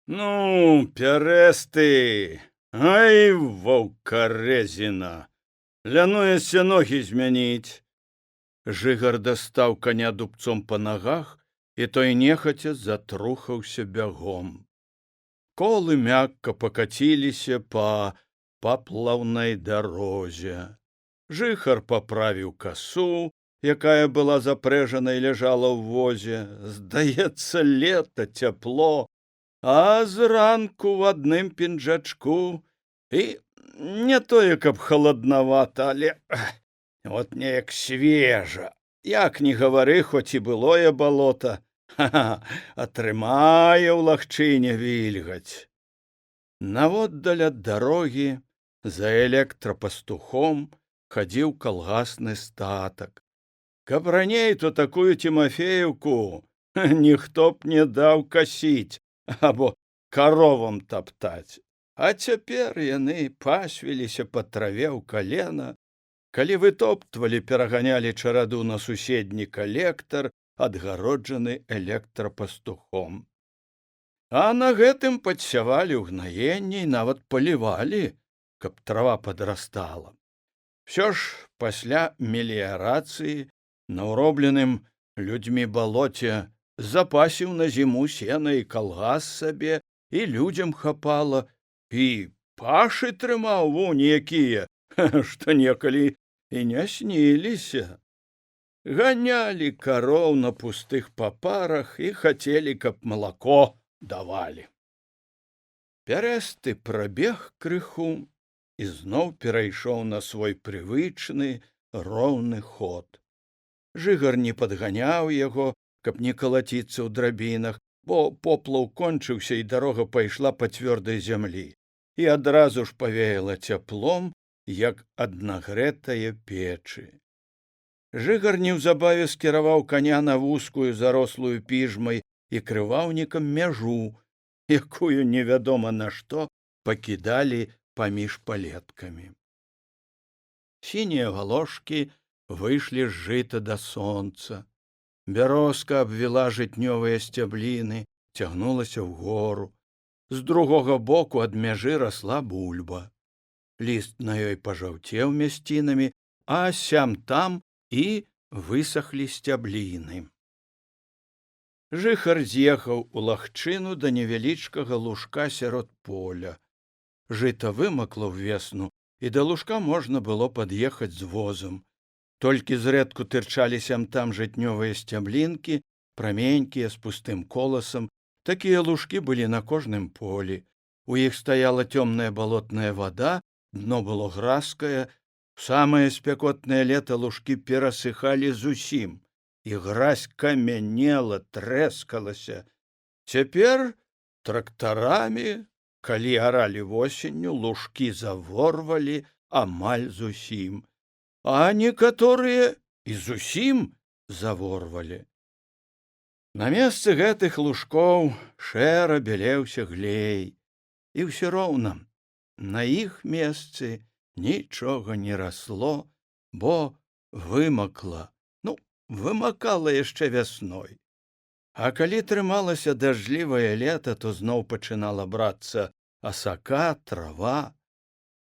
Ну, пярэсты, ай, ваўкарэзіна, лянуешся ногі змяніць. Жыгар дастаў каня дубцом па нагах, і той нехаця затрухаўся бягом. Колы мякка пакаціліся па паплаўнай дарозе. Жыхар паправіў касу, якая была запрэжана і ляжала ў возе. Здаецца, лета, цяпло, а зранку в адным пінжачку і не тое, каб халаднавата, але от неяк свежа. Як ні гавары, хоць і былое балота, атрымае ў лагчыне вільгаць. Наводдаль ад дарогі за электрапастухом хадзіў калгасны статак. Каб раней, то такую Тимофеевку ніхто б не даў касіць або каровам таптаць. А цяпер яны пасвіліся па траве ў калена, калі вытоптвалі, пераганялі чараду на суседні калектар, адгароджаны электрапастухом. А на гэтым падсявалі ўгнаенне і нават палівалі, каб трава падрастала. Всё ж пасля меліярацыі на ўробленым людзьмі балоце запасіў на зіму сена і калгас сабе, і людзям хапала, і пашы трымаў вунь якія, што некалі і не сніліся. Ганялі кароў на пустых папарах і хацелі, каб малако давалі. Пярэсты прабег крыху і зноў перайшоў на свой прывычны роўны ход. Жыгар не падганяў яго, каб не калаціцца ў драбінах, бо поплаў кончыўся, і дарога пайшла па цвёрдай зямлі, і адразу ж павеяла цяплом, як ад нагрэтае печы. Жыгар неўзабаве скіраваў каня на вузкую зарослую піжмай і крываўнікам мяжу, якую невядома на што пакідалі паміж палеткамі. Сінія галошкі выйшлі з жыта да сонца. Бярозка абвіла жытнёвыя сцябліны, цягнулася ўгору. З другога боку ад мяжы расла бульба. Ліст на ёй пажаўцеў мясцінамі, а сям-там і высахлі сцябліны. Жыхар з'ехаў у лагчыну да невялічкага лужка сярод поля. Жыта вымакла ўвесну, і да лужка можна было пад'ехаць з возам. Толькі зрэдку тырчалі сям-там жытнёвыя сцяблінкі, праменькія, з пустым коласам. Такія лужкі былі на кожным полі. У іх стаяла цёмная балотная вада, дно было гразкае. Самае спякотнае лета лужкі перасыхалі зусім, і гразь камянела, трэскалася. Цяпер трактарамі, калі аралі восенню, лужкі заворвалі амаль зусім, а некаторыя і зусім заворвалі. На месцы гэтых лужкоў шэра бялеўся глей, і ўсё роўна на іх месцы нічога не расло, бо вымакла, вымакала яшчэ вясной. А калі трымалася дажджлівае лета, то зноў пачынала брацца асака, трава.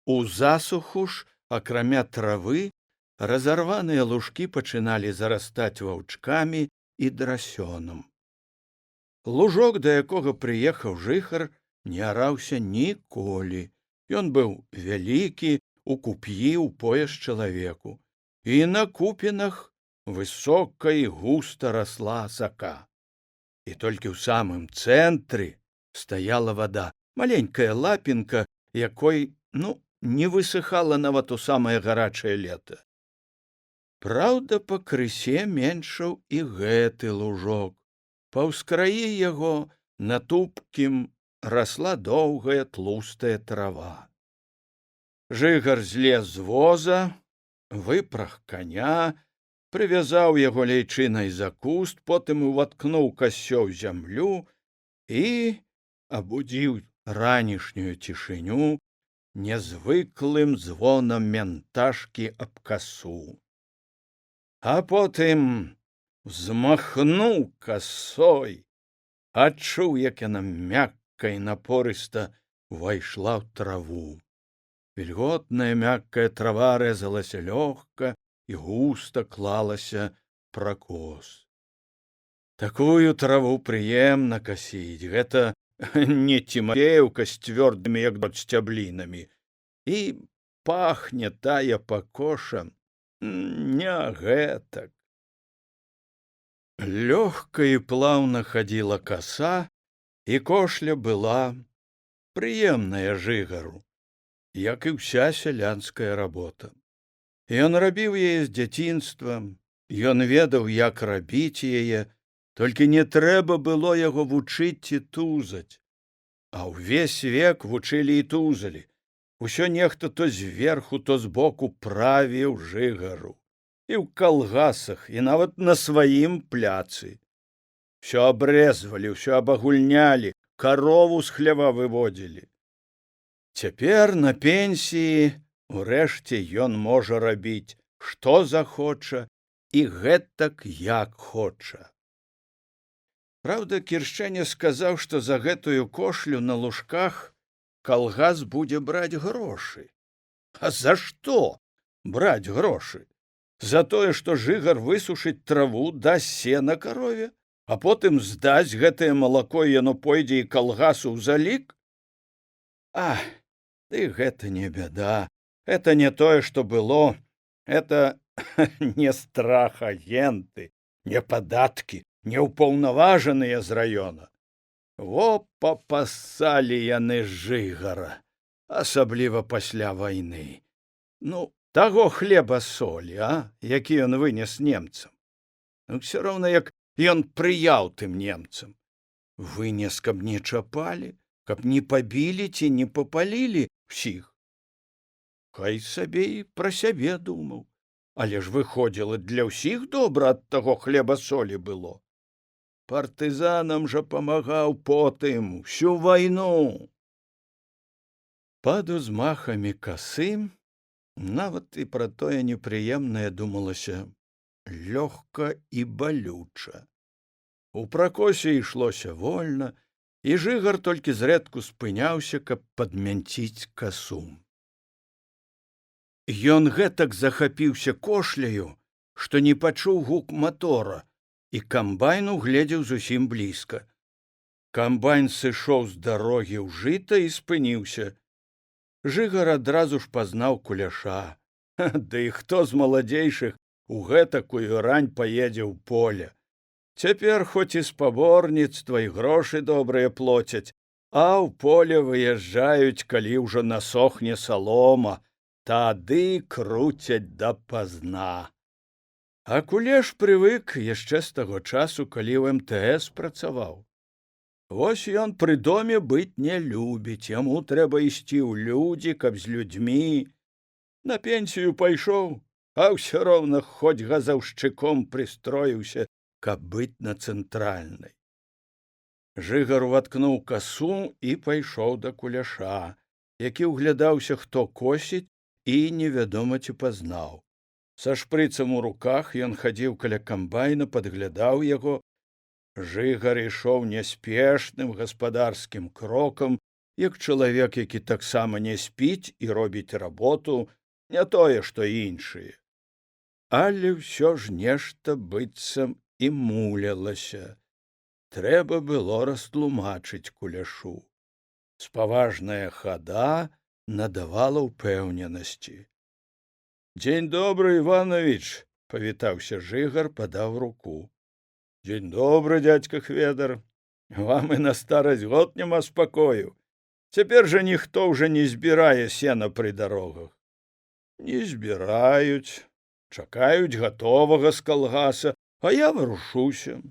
У засуху ж, акрамя травы, разарваныя лужкі пачыналі зарастаць ваўчкамі і драсёнам. Лужок, да якога прыехаў жыхар, не араўся ніколі. Ён быў вялікі, у куп'і ў пояс чалавеку, і на купінах высока і густа расла асака. І толькі ў самым цэнтры стаяла вада, маленькая лапінка, якой, не высыхала нават у самае гарачае лета. Праўда, пакрысе меншаў і гэты лужок. Па ўскраі яго на тупкім расла доўгая тлустая трава. Жыгар злез з воза, выпраг каня, прывязаў яго ляйчынай за куст, потым уваткнуў касцё ў зямлю і абудзіў ранішнюю цішыню нязвыклым звонам мянташкі аб касу. А потым взмахнуў касой, адчуў, як яна мякка мякка і напорыста увайшла ў траву. Вільготная мяккая трава рэзалася лёгка і густа клалася пракос. Такую траву прыемна касіць, гэта не цімаеўка з цвёрдымі, як сцяблінамі, і пахне тая пакоша не гэтак. Лёгка і плаўна хадзіла каса, і кошля была прыемная Жыгару, як і ўся сялянская работа. Ён рабіў яе з дзяцінства, ён ведаў, як рабіць яе, толькі не трэба было яго вучыць ці тузаць. А ўвесь век вучылі і тузалі. Усё нехта то зверху, то збоку правіў Жыгару. І ў калгасах, і нават на сваім пляцы. Всё абрэзвалі, ўсё абагульнялі, карову з хлява выводзілі. Цяпер на пенсіі урэшце ён можа рабіць, што захоча, і гэтак, як хоча. Праўда, Кіршчэня сказаў, што за гэтую кошлю на лужках калгас будзе браць грошы. А за што браць грошы? За тое, што Жыгар высушыць траву, дасць сена карове, а потым здаць гэтае малако, і яно пойдзе і калгасу ў залік? А, ды гэта не бяда, это не тое, што было, это не страхагенты, не падаткі, не ўпаўнаважаныя з раёна. Во папасалі яны Жыгара, асабліва пасля вайны. Ну, таго хлеба солі, які ён вынес немцам. Ну, ўсё роўна, як ён прыяў тым немцам. Вынес, каб не чапалі, каб не пабілі ці не папалілі ўсіх. Хай сабе і пра сябе думаў, але ж выходзіла, для ўсіх добра ад таго хлеба солі было. Партызанам жа памагаў потым всю вайну. Пад узмахамі касы нават і пра тое непрыемнае думалася лёгка і балюча. У пракосе ішлося вольна, і Жыгар толькі зрэдку спыняўся, каб падмянціць касу. Ён гэтак захапіўся кошляю, што не пачуў гук матора, і камбайн угледзеў зусім блізка. Камбайн сышоў з дарогі ў жыта і спыніўся. Жыгар адразу ж пазнаў куляша. Ды і хто з маладзейшых у гэтакую рань паедзе ў поле? Цяпер хоць і спаборніцтва, і грошы добрыя плоцяць, а ў поле выязджаюць, калі ўжо насохне салома, тады круцяць дапазна. А кулеш прывык яшчэ з таго часу, калі ў МТС працаваў. Вось ён пры доме быць не любіць, яму трэба ісці ў людзі, каб з людзьмі. На пенсію пайшоў, а ўсё роўна хоць газаўшчыком прыстроіўся, каб быць на цэнтральнай. Жыгар уваткнуў касу і пайшоў да куляша, які ўглядаўся, хто косіць, і невядома ці пазнаў. Са шпрыцам у руках ён хадзіў каля камбайна, падглядаў яго. Жыгар ішоў няспешным гаспадарскім крокам, як чалавек, які таксама не спіць і робіць работу, не тое, што іншыя. Але ўсё ж нешта быццам і мулялася. Трэба было растлумачыць куляшу. Спаважная хада надавала ўпэўненасці. «Дзень добры, Иванович!» — павітаўся Жыгар, падаў руку. «Дзень добры, дядька Хведар! Вам і на старасць год няма спакою. Цяпер жа ніхто ўжо не збірае сена пры дарогах». «Не збіраюць, чакаюць гатовага з калгаса, а я варушуся.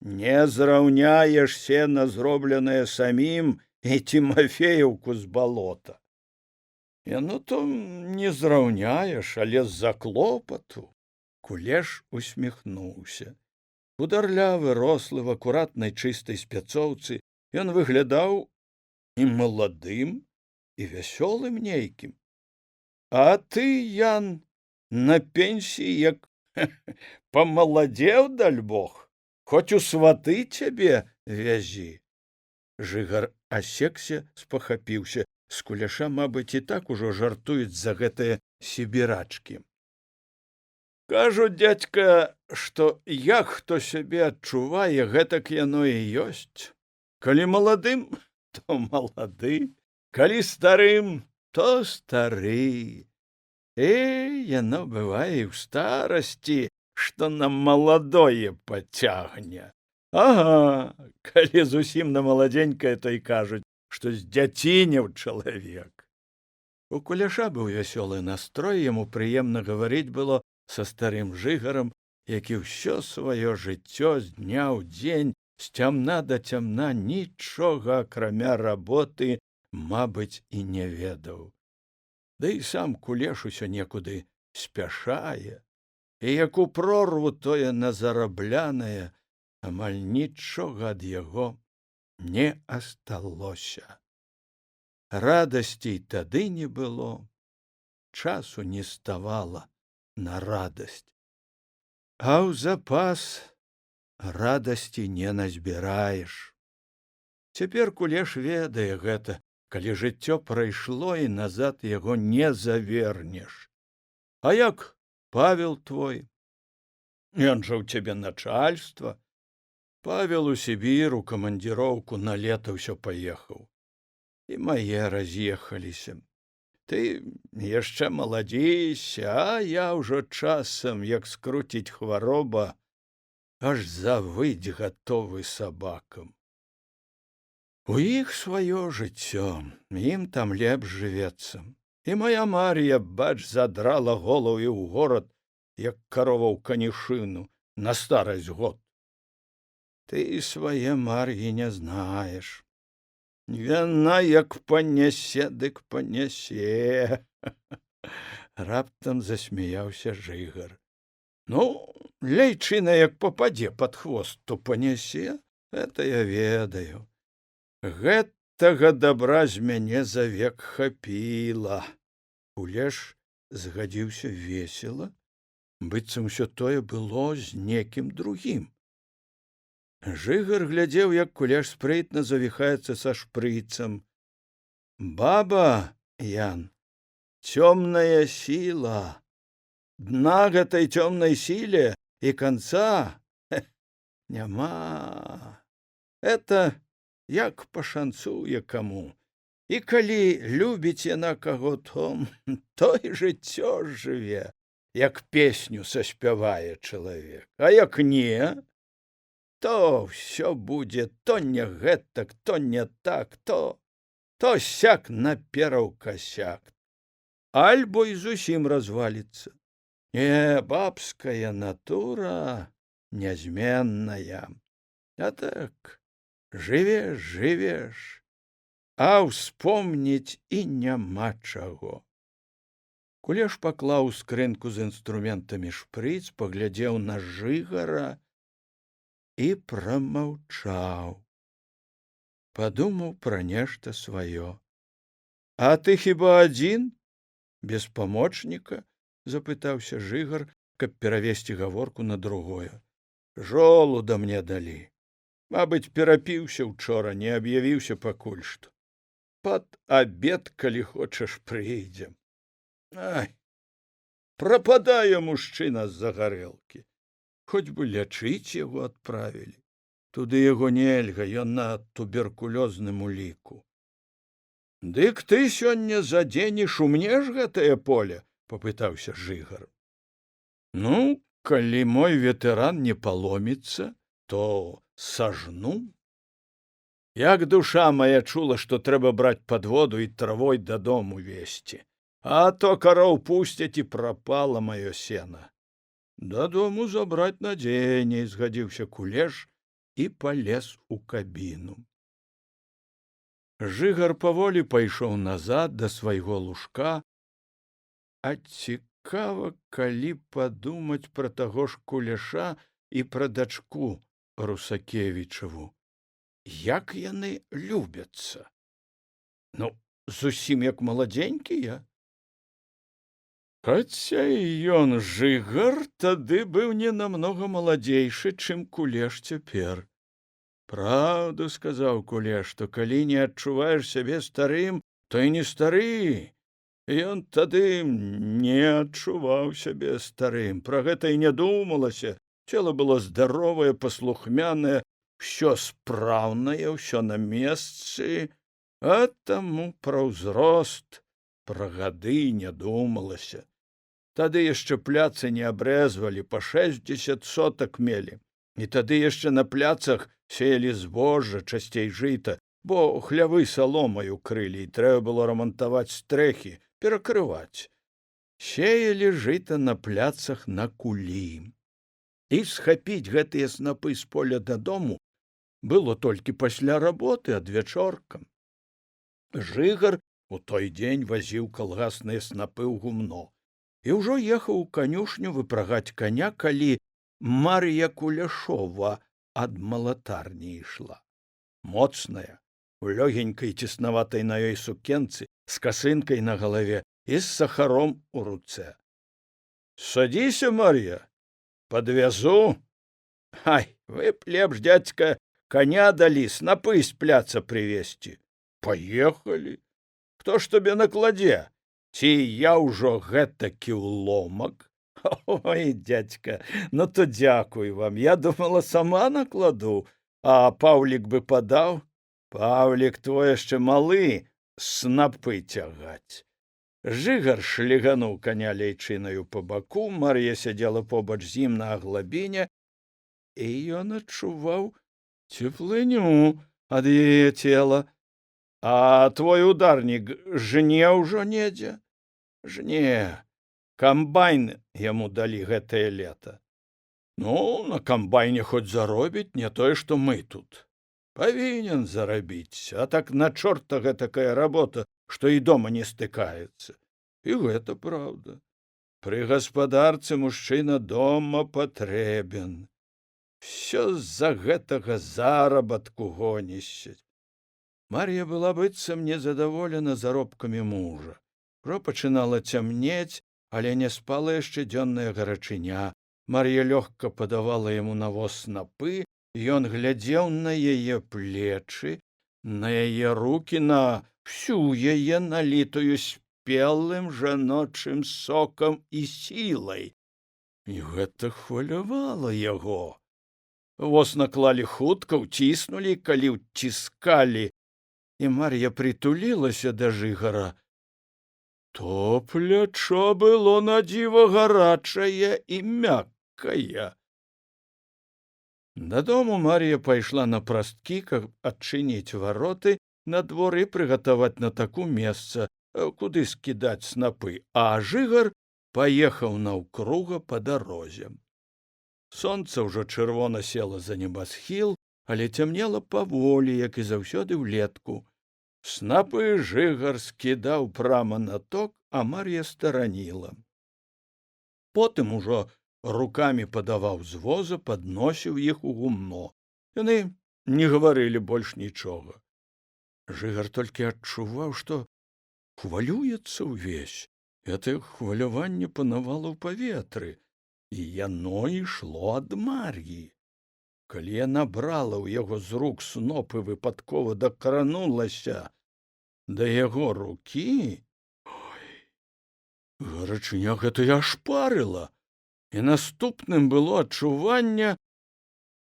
Не зраўняеш сена, зробленае самім, і Тимофеевку з балота. Яно то не зраўняеш, але з-за клопату». Кулеш усміхнуўся. Хударлявы, рослы, в акуратнай чыстай спецоўцы, ён выглядаў і маладым, і вясёлым нейкім. «А ты, Ян, на пенсіі як памаладзеў, даль Бог, хоць у сваты цябе вязі». Жыгар асекся, спахапіўся. З Куляша, мабыць, і так ужо жартуюць за гэтыя сібірачкі. Кажуць, дзядзька, што як хто сябе адчувае, гэтак яно і ёсць. Калі маладым, то малады, калі старым, то стары. Яно бывае і ў старасці, што на маладое пацягне. Ага, калі зусім на маладзенькае, то і кажуць, што здзяцінеў чалавек. У Куляша быў вясёлы настрой, яму прыемна гаварыць было са старым Жыгарам, які ўсё сваё жыццё з дня ў дзень, з цямна да цямна нічога, акрамя работы, мабыць, і не ведаў. Ды і сам Кулеш усё некуды спяшае, і як у прорву тое назараблянае, амаль нічога ад яго не асталося. Радасцей тады не было, часу не ставала на радасць. А ў запас радасці не назбіраеш. Цяпер Кулеш ведае гэта, калі жыццё прайшло і назад яго не завернеш. А як Павел твой? Ён жа ў цябе начальства. Павел у Сібір у камандзіроўку на лета ўсё паехаў. І мае раз'ехаліся. Ты яшчэ маладзейся, а я ўжо часам, як скруціць хвароба, аж завыць гатовы сабакам. У іх сваё жыццё, ім там лепш жывецца. І моя Мар'я, бач, задрала голову ў горад, як карова ў канішыну, на старасць год. Ты свае Мар'і не знаеш. Яна як панясе, дык панясе. Раптам засмяяўся Жыгар. Ну, ляйчына як пападзе пад хвост, то панясе, это я ведаю. Гэтага добра з мяне за век хапіла. Кулеш згадзіўся весела, быццам усё тое было з некім другім. Жыгар глядзеў, як Кулеш спрытна завіхаецца са шпрыцам. Баба, Ян, цёмная сіла. Дна гэтай цёмнай сіле і канца няма. Это як пашанцуе каму. І калі любіць яна каго, то і жыццё жыве, як песню саспявае чалавек. А як не, то ўсё будзе то не гэтак, то не так, то сяк напераўкасяк. Альбо і зусім разваліцца. Не, бабская натура нязменная. А так, жывеш, а ўспомніць і няма чаго. Кулеш паклаў у скрынку з інструментамі шпрыц, паглядзеў на Жыгара і прамаўчаў. Падумаў пра нешта сваё. А ты хіба адзін? Без памочніка? Запытаўся Жыгар, каб перавесці гаворку на другое. Жолуда мне далі. Мабыць, перапіўся учора, не аб'явіўся пакуль што. Пад абед, калі хочаш, прыйдзем. Ай, прападае мужчына з-за гарэлкі. Хоць бы лячыць яго адправілі. Туды яго нельга, ён на туберкулёзным уліку. Дык ты сёння за дзень і шумнеш гэтае поле? Папытаўся Жыгар. Ну, калі мой ветэран не паломіцца, то сажну. Як душа моя чула, што трэба браць падводу і травой дадому весці. А то кароў пусцяць і прапала маё сена. Дадому забраць надзейней, згадзіўся Кулеш і палез у кабіну. Жыгар паволі пайшоў назад да свайго лужка. А цікава, калі падумаць пра таго ж Кулеша і пра дачку Русакевічаву. Як яны любяцца? Ну, зусім як маладзенькія. Хаця і ён, Жыгар, тады быў не намнога маладзейшы, чым Кулеш цяпер. Праўду сказаў Кулеш, што калі не адчуваеш сябе старым, то і не стары. Ён тады не адчуваў сябе старым. Пра гэта і не думалася. Цела было здаровае, паслухмянае, усё спраўнае, усё на месцы, а таму пра ўзрост, пра гады не думалася. Тады яшчэ пляцы не абрэзвалі, па 60 сотак мелі. І тады яшчэ на пляцах сеялі збожжа, часцей жыта, бо хлявы саломаю крылі, і трэба было рамантаваць стрэхі, перакрываць. Сеялі жыта на пляцах на кулі. І схапіць гэтыя снапы з поля дадому было толькі пасля работы адвячоркам. Жыгар у той дзень вазіў калгасныя снапы ў гумно і ўжо ехаў у канюшню выпрагаць коня, калі Мар'я Куляшова ад малатарні ішла. Моцная, у лёгенькай цеснаватай на ёй сукенцы, з касынкай на галаве і з сахаром у руцэ. Садзіся, Мар'я, подвязу. Ай, вы б лепш, дядька, коня далі, снапы з пляца привезці. Поехали. Хто ж табе накладзе? Ці я ўжо гэтакі ўломак? Ой, дядька, ну то дзякуй вам. Я думала, сама накладу, а Паўлік бы падаў. Паўлік твой яшчэ малы, снапы цягаць. Жыгар шлігануў коня ляйчынаю по баку, Мар'я сядзела побач з ім на аглабіне, і ён адчуваў цеплыню ад яе цела. А твой ударнік жне ўжо недзе? Жне. Камбайн яму далі гэтае лета. Ну, на камбайне хоць заробіць, не тое, што мы тут. Павінен зарабіць, а так на чорта гэтакая работа, што і дома не стыкаецца. І гэта праўда. Пры гаспадарцы мужчына дома патрэбен. Всё з-за гэтага заработку гонішся. Мар'я была быццам незадаволена заробкамі мужа. Ужо пачынала цямнець, але не спала яшчэ дзённая гарачыня. Мар'я лёгка падавала яму на воз снапы, ён глядзеў на яе плечы, на яе рукі, на всю яе налітую спелым жаночым сокам і сілай. І гэта хвалявала яго. Воз наклалі хутка, уціснулі, калі ўціскалі, і Мар'я притулілася да Жыгара, то плячо было на дзіва гарачае і мяккае. Дадому Мар'я пайшла на прасткі, каб адчыніць вароты на двор і прыгатаваць на таку месца, куды скідаць снапы, а Жыгар паехаў наўкруга па дарозе. Сонца ўжо чырвона села за небасхіл, але цямнела паволі, як і заўсёды ўлетку. Снапы Жыгар скідаў прама на ток, а Мар'я стараніла. Потым ужо рукамі падаваў з воза, падносіў іх у гумно. Яны не гаварылі больш нічога. Жыгар толькі адчуваў, што хвалюецца ўвесь. Гэтае хваляванне панавала ў паветры, і яно ішло ад Мар'і. Калі яна брала ў яго з рук сноп і выпадкова дакранулася да яго рукі, гарачыня гэтая ашпарыла, і наступным было адчуванне,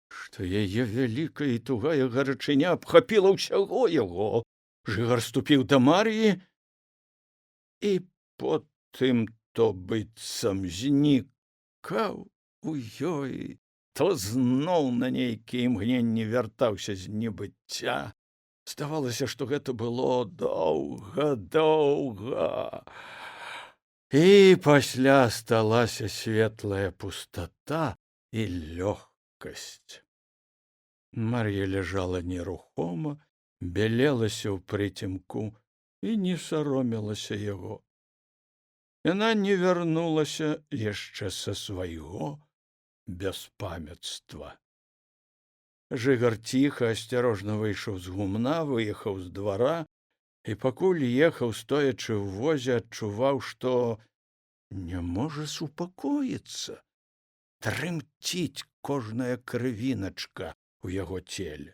што яе вялікая і тугая гарачыня абхапіла ўсяго яго. Жыгар ступіў да Мар'і, і потым то быццам знікаў у ёй, то зноў на нейкія імгненні вяртаўся з небыцця. Здавалася, што гэта было доўга. І пасля асталася светлая пустата і лёгкасць. Мар'я ляжала нерухома, бялелася ў прыцемку і не саромелася яго. Яна не вярнулася яшчэ са свайго бяспамятства. Жыгар ціха, асцярожна выйшаў з гумна, выехаў з двара, і пакуль ехаў, стоячы ў возе, адчуваў, што не можа супакоіцца. Трымціць кожная крывіначка ў яго целе.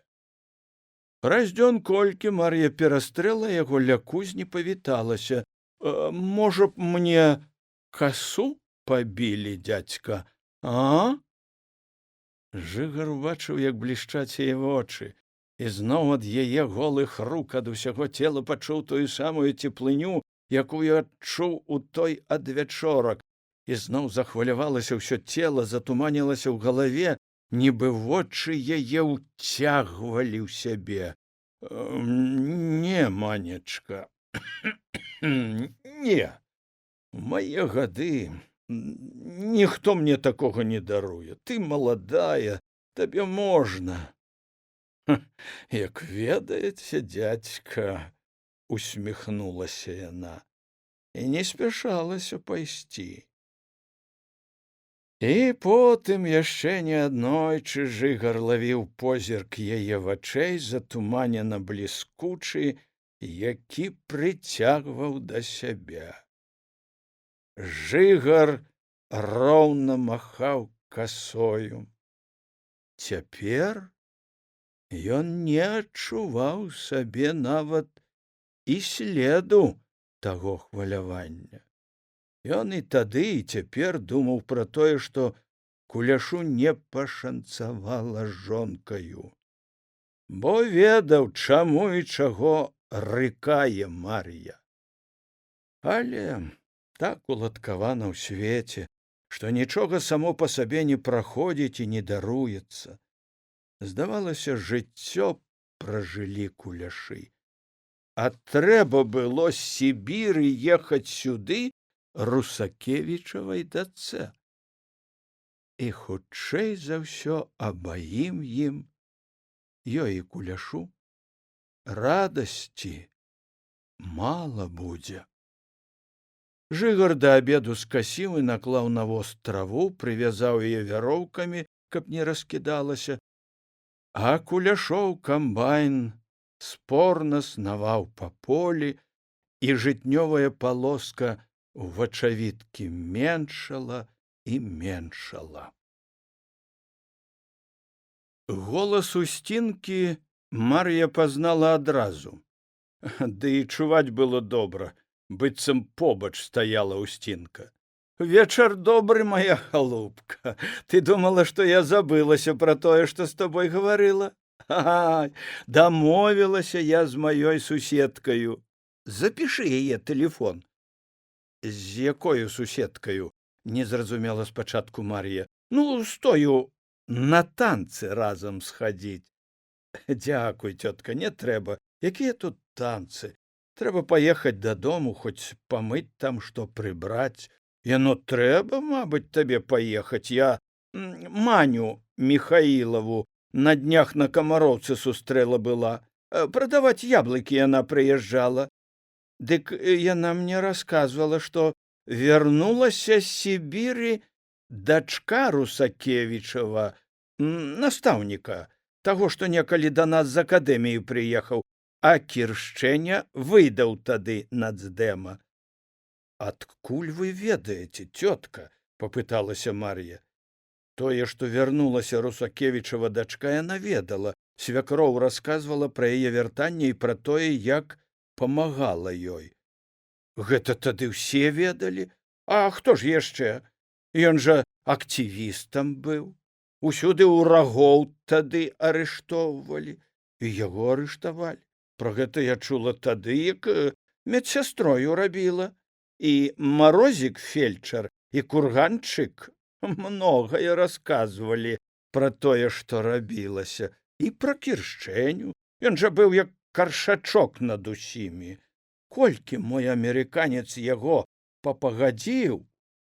Раз дзён колькі Мар'я перастрэла яго ля кузні, павіталася. Можа б мне касу пабілі, дзядзька, а? Жыгар убачыў, як блішчаць яе вочы, і зноў ад яе голых рук, ад усяго цела пачуў тую самую цеплыню, якую адчуў у той адвячорак, і зноў захвалявалася ўсё цела, затуманілася ў галаве, нібы вочы яе ўцягвалі ў сябе. Не, манечка, не, у мае гады ніхто мне такога не даруе. Ты маладая, табе можна. Як ведаеце, дзядзька, усміхнулася яна і не спяшалася пайсці. І потым яшчэ неаднойчы Жыгар лавіў позірк яе вачэй, затуманена бліскучы, які прыцягваў да сябе. Жыгар роўна махаў касою. Цяпер ён не адчуваў сабе нават і следу таго хвалявання. Ён і тады, і цяпер думаў пра тое, што Куляшу не пашанцавала з жонкаю, бо ведаў, чаму і чаго рыкае Мар'я. Але так уладкавана ў свеце, што нічога само па сабе не праходзіць і не даруецца. Здавалася, жыццё пражылі Куляшы, а трэба было з Сібіры ехаць сюды Русакевічавай дачцэ. І хутчэй за ўсё абаім ім, ёй і Куляшу, радасці мала будзе. Жыгар да абеду скасіў і наклаў на воз траву, прывязаў яе вяроўкамі, каб не раскідалася, а Куляшоў камбайн спорна снаваў па полі, і жытнёвая палоска у вачавіткі меншала і меншала. Голас Усцінкі Мар'я пазнала адразу, ды і чуваць было добра, быццам побач стаяла Усцінка. Вечар добры, моя халупка. Ты думала, што я забылася пра тое, што з табой гаварыла? Ай, дамовілася я з маёй суседкаю. Запішы яе тэлефон. З якою суседкаю? Не зразумела спачатку Мар'я. Ну, з тою на танцы разам схадзіць. Дзякуй, цётка, не трэба. Якія тут танцы? Трэба паехаць дадому, хоць памыць там, што прыбраць. Яно трэба, мабыць, табе паехаць. Я Маню Михаілаву на днях на Камароўцы сустрэла была. Прадаваць яблыкі яна прыязджала. Дык яна мне расказвала, што вярнулася з Сібіры дачка Русакевічава, настаўніка, таго, што некалі да нас з акадэміі прыехаў, а Кіршчэня выдаў тады нацдэма. Адкуль вы ведаеце, цётка? Папыталася Мар'я. Тое, што вярнулася Русакевічава дачка, яна ведала. Свякроў расказвала пра яе вяртанне і пра тое, як памагала ёй. Гэта тады ўсе ведалі? А хто ж яшчэ? Ён жа актывістам быў. Усюды ўрагоў тады арыштоўвалі. І яго арыштавалі. Пра гэта я чула тады, як медсястрою рабіла. І Марозік фельчар, і курганчык многае расказвалі пра тое, што рабілася. І пра Кіршчэню. Ён жа быў як каршачок над усімі. Колькі мой амерыканец яго папагадзіў,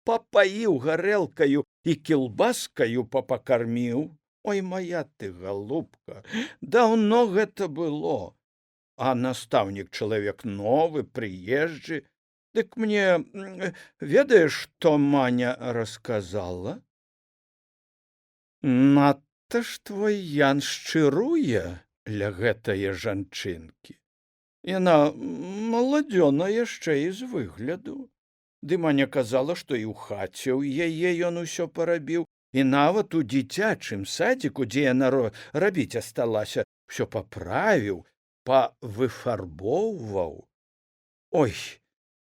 папаіў гарэлкаю і кілбаскаю папакарміў. Ой, моя ты, галубка, даўно гэта было. А настаўнік чалавек новы, прыезджы. Дык мне, ведаеш, што Маня расказала? Надта ж твой Ян шчыруе ля гэтае жанчынкі. Яна маладзёна яшчэ і з выгляду. Ды Маня казала, што і ў хаце ў яе ён усё парабіў, і нават у дзіцячым садзіку, дзе яна рабіць асталася, всё паправіў, павыфарбоўваў. Ой,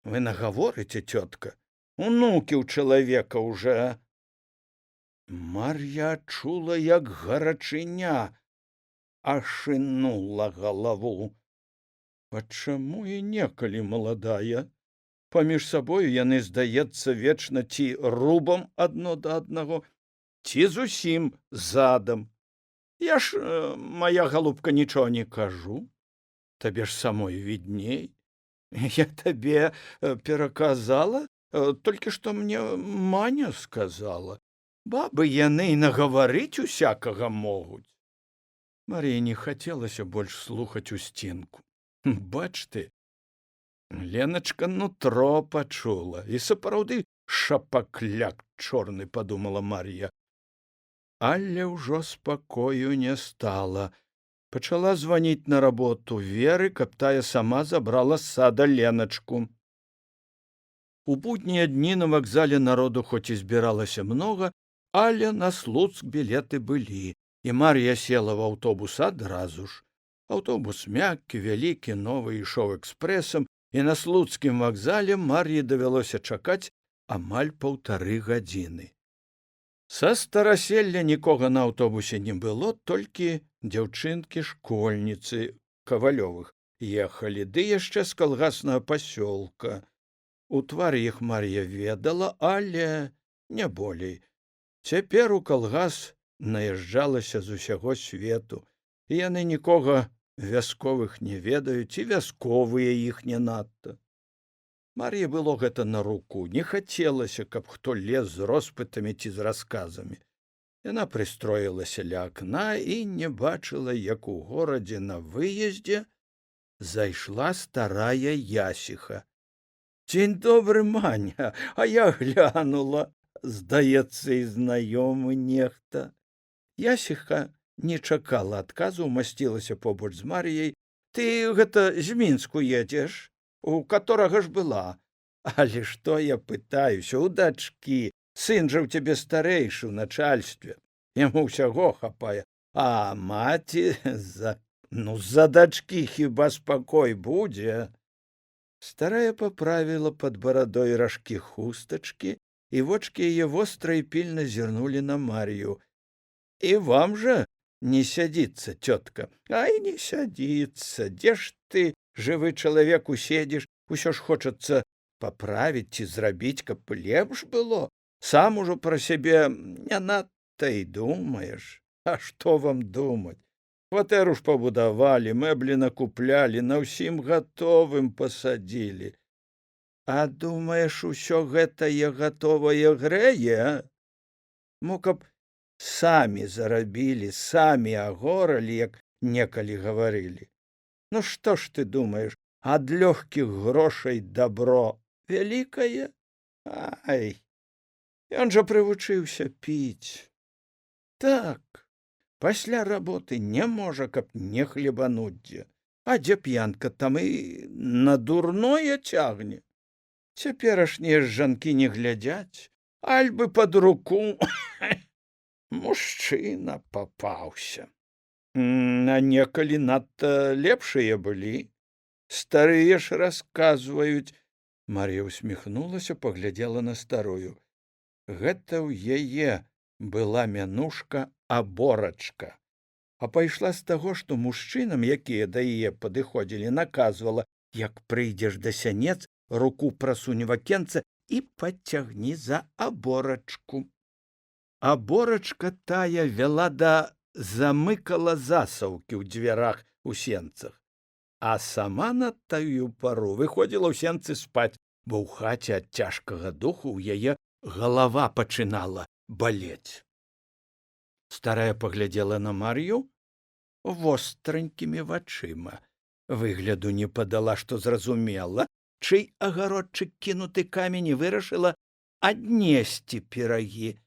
вы нагаворыце, цётка, унукі ў чалавека уже. Мар'я адчула, як гарачыня ашынула галаву. А чаму і некалі маладая? Паміж сабою яны, здаецца, вечна ці рубам адно да аднаго, ці зусім задам. Я ж, моя галубка, нічого не кажу. Табе ж самой відней. Я табе пераказала, толькі што мне Маня сказала. Бабы яны і нагаварыць усякага могуць. Мар'і не хацелася больш слухаць Усцінку. Бач ты, Леначка нутро пачула, і сапраўды шапакляк чорны, падумала Мар'я. Але ўжо спакою не стала. Пачала званіць на работу Веры, каб тая сама забрала з сада Леначку. У буднія дні на вакзале народу хоць і збіралася многа, але на Слуцк білеты былі, і Мар'я села в аўтобус адразу ж. Аўтобус мяккі, вялікі, новы, ішоў экспрэсам, і на слуцкім вакзале Мар'і давялося чакаць амаль 1,5 гадзіны. Са стараселля нікога на аўтобусе не было, толькі дзяўчынкі-школьніцы Кавалёвых ехалі, ды яшчэ з калгаснага пасёлка. У твары іх Мар'я ведала, але не болей. Цяпер у калгас наязджалася з усяго свету, і яны нікога вясковых не ведаюць, і вясковыя іх не надта. Мар'і было гэта на руку, не хацелася, каб хто лез з роспытамі ці з расказамі. Яна прыстроілася ля акна і не бачыла, як у горадзе на выездзе зайшла старая Ясіха. «Дзень добры, Маня, а я глянула, здаецца, і знаёмы нехта». Ясіха не чакала адказу, умасцілася побач з Мар'яй. «Ты гэта з Мінску едзеш? У каторага ж была? Але што я пытаюся, у дачкі, сын жа ў цябе старэйшы ў начальстве, яму ўсяго хапае, а маці за дачкі хіба спакой будзе?» Старая поправила под бородой рожки хусточки, и вочки ее востро и пильно зернули на Марью. «И вам же не сядится, тетка?» «Ай, не сядится, где ж ты, живый человек, уседишь, усё ж хочется поправить и зрабить, каб лепш было. Сам ужо про себе не надто и думаешь. А что вам думать? Кватэру ж пабудавалі, мэблі накуплялі, на ўсім гатовым пасадзілі. А думаеш, усё гэтае гатовае грэе? Мо каб самі зарабілі, самі агоралі, як некалі гаварылі. Ну што ж ты думаеш, ад лёгкіх грошай дабро вялікае? Ай, ён жа прывучыўся піць. Так, пасля работы не можа, каб не хлебануць дзе. А дзе п'янка, там і на дурное цягне. Цяперашнія ж жанкі не глядзяць, альбы пад руку мужчына папаўся. А некалі надта лепшыя былі. Старыя ж расказваюць. Мар'я усміхнулася, паглядзела на старую. Гэта ў яе была мянушка Аборачка, а пайшла з таго, што мужчынам, якія да яе падыходзілі, наказвала, як прыйдзеш да сянец, руку прасунь в акенца і падцягні за аборачку. Аборачка тая вяла да замыкала засаўкі ў дзвярах у сенцах, а сама на таю пару выходзіла ў сенцы спаць, бо ў хаце ад цяжкага духу ў яе галава пачынала балець. Старая паглядзела на Мар'ю востранькімі вачыма. Выгляду не падала, што зразумела, чый агародчык кінуты камень, і вырашыла аднесці пірагі.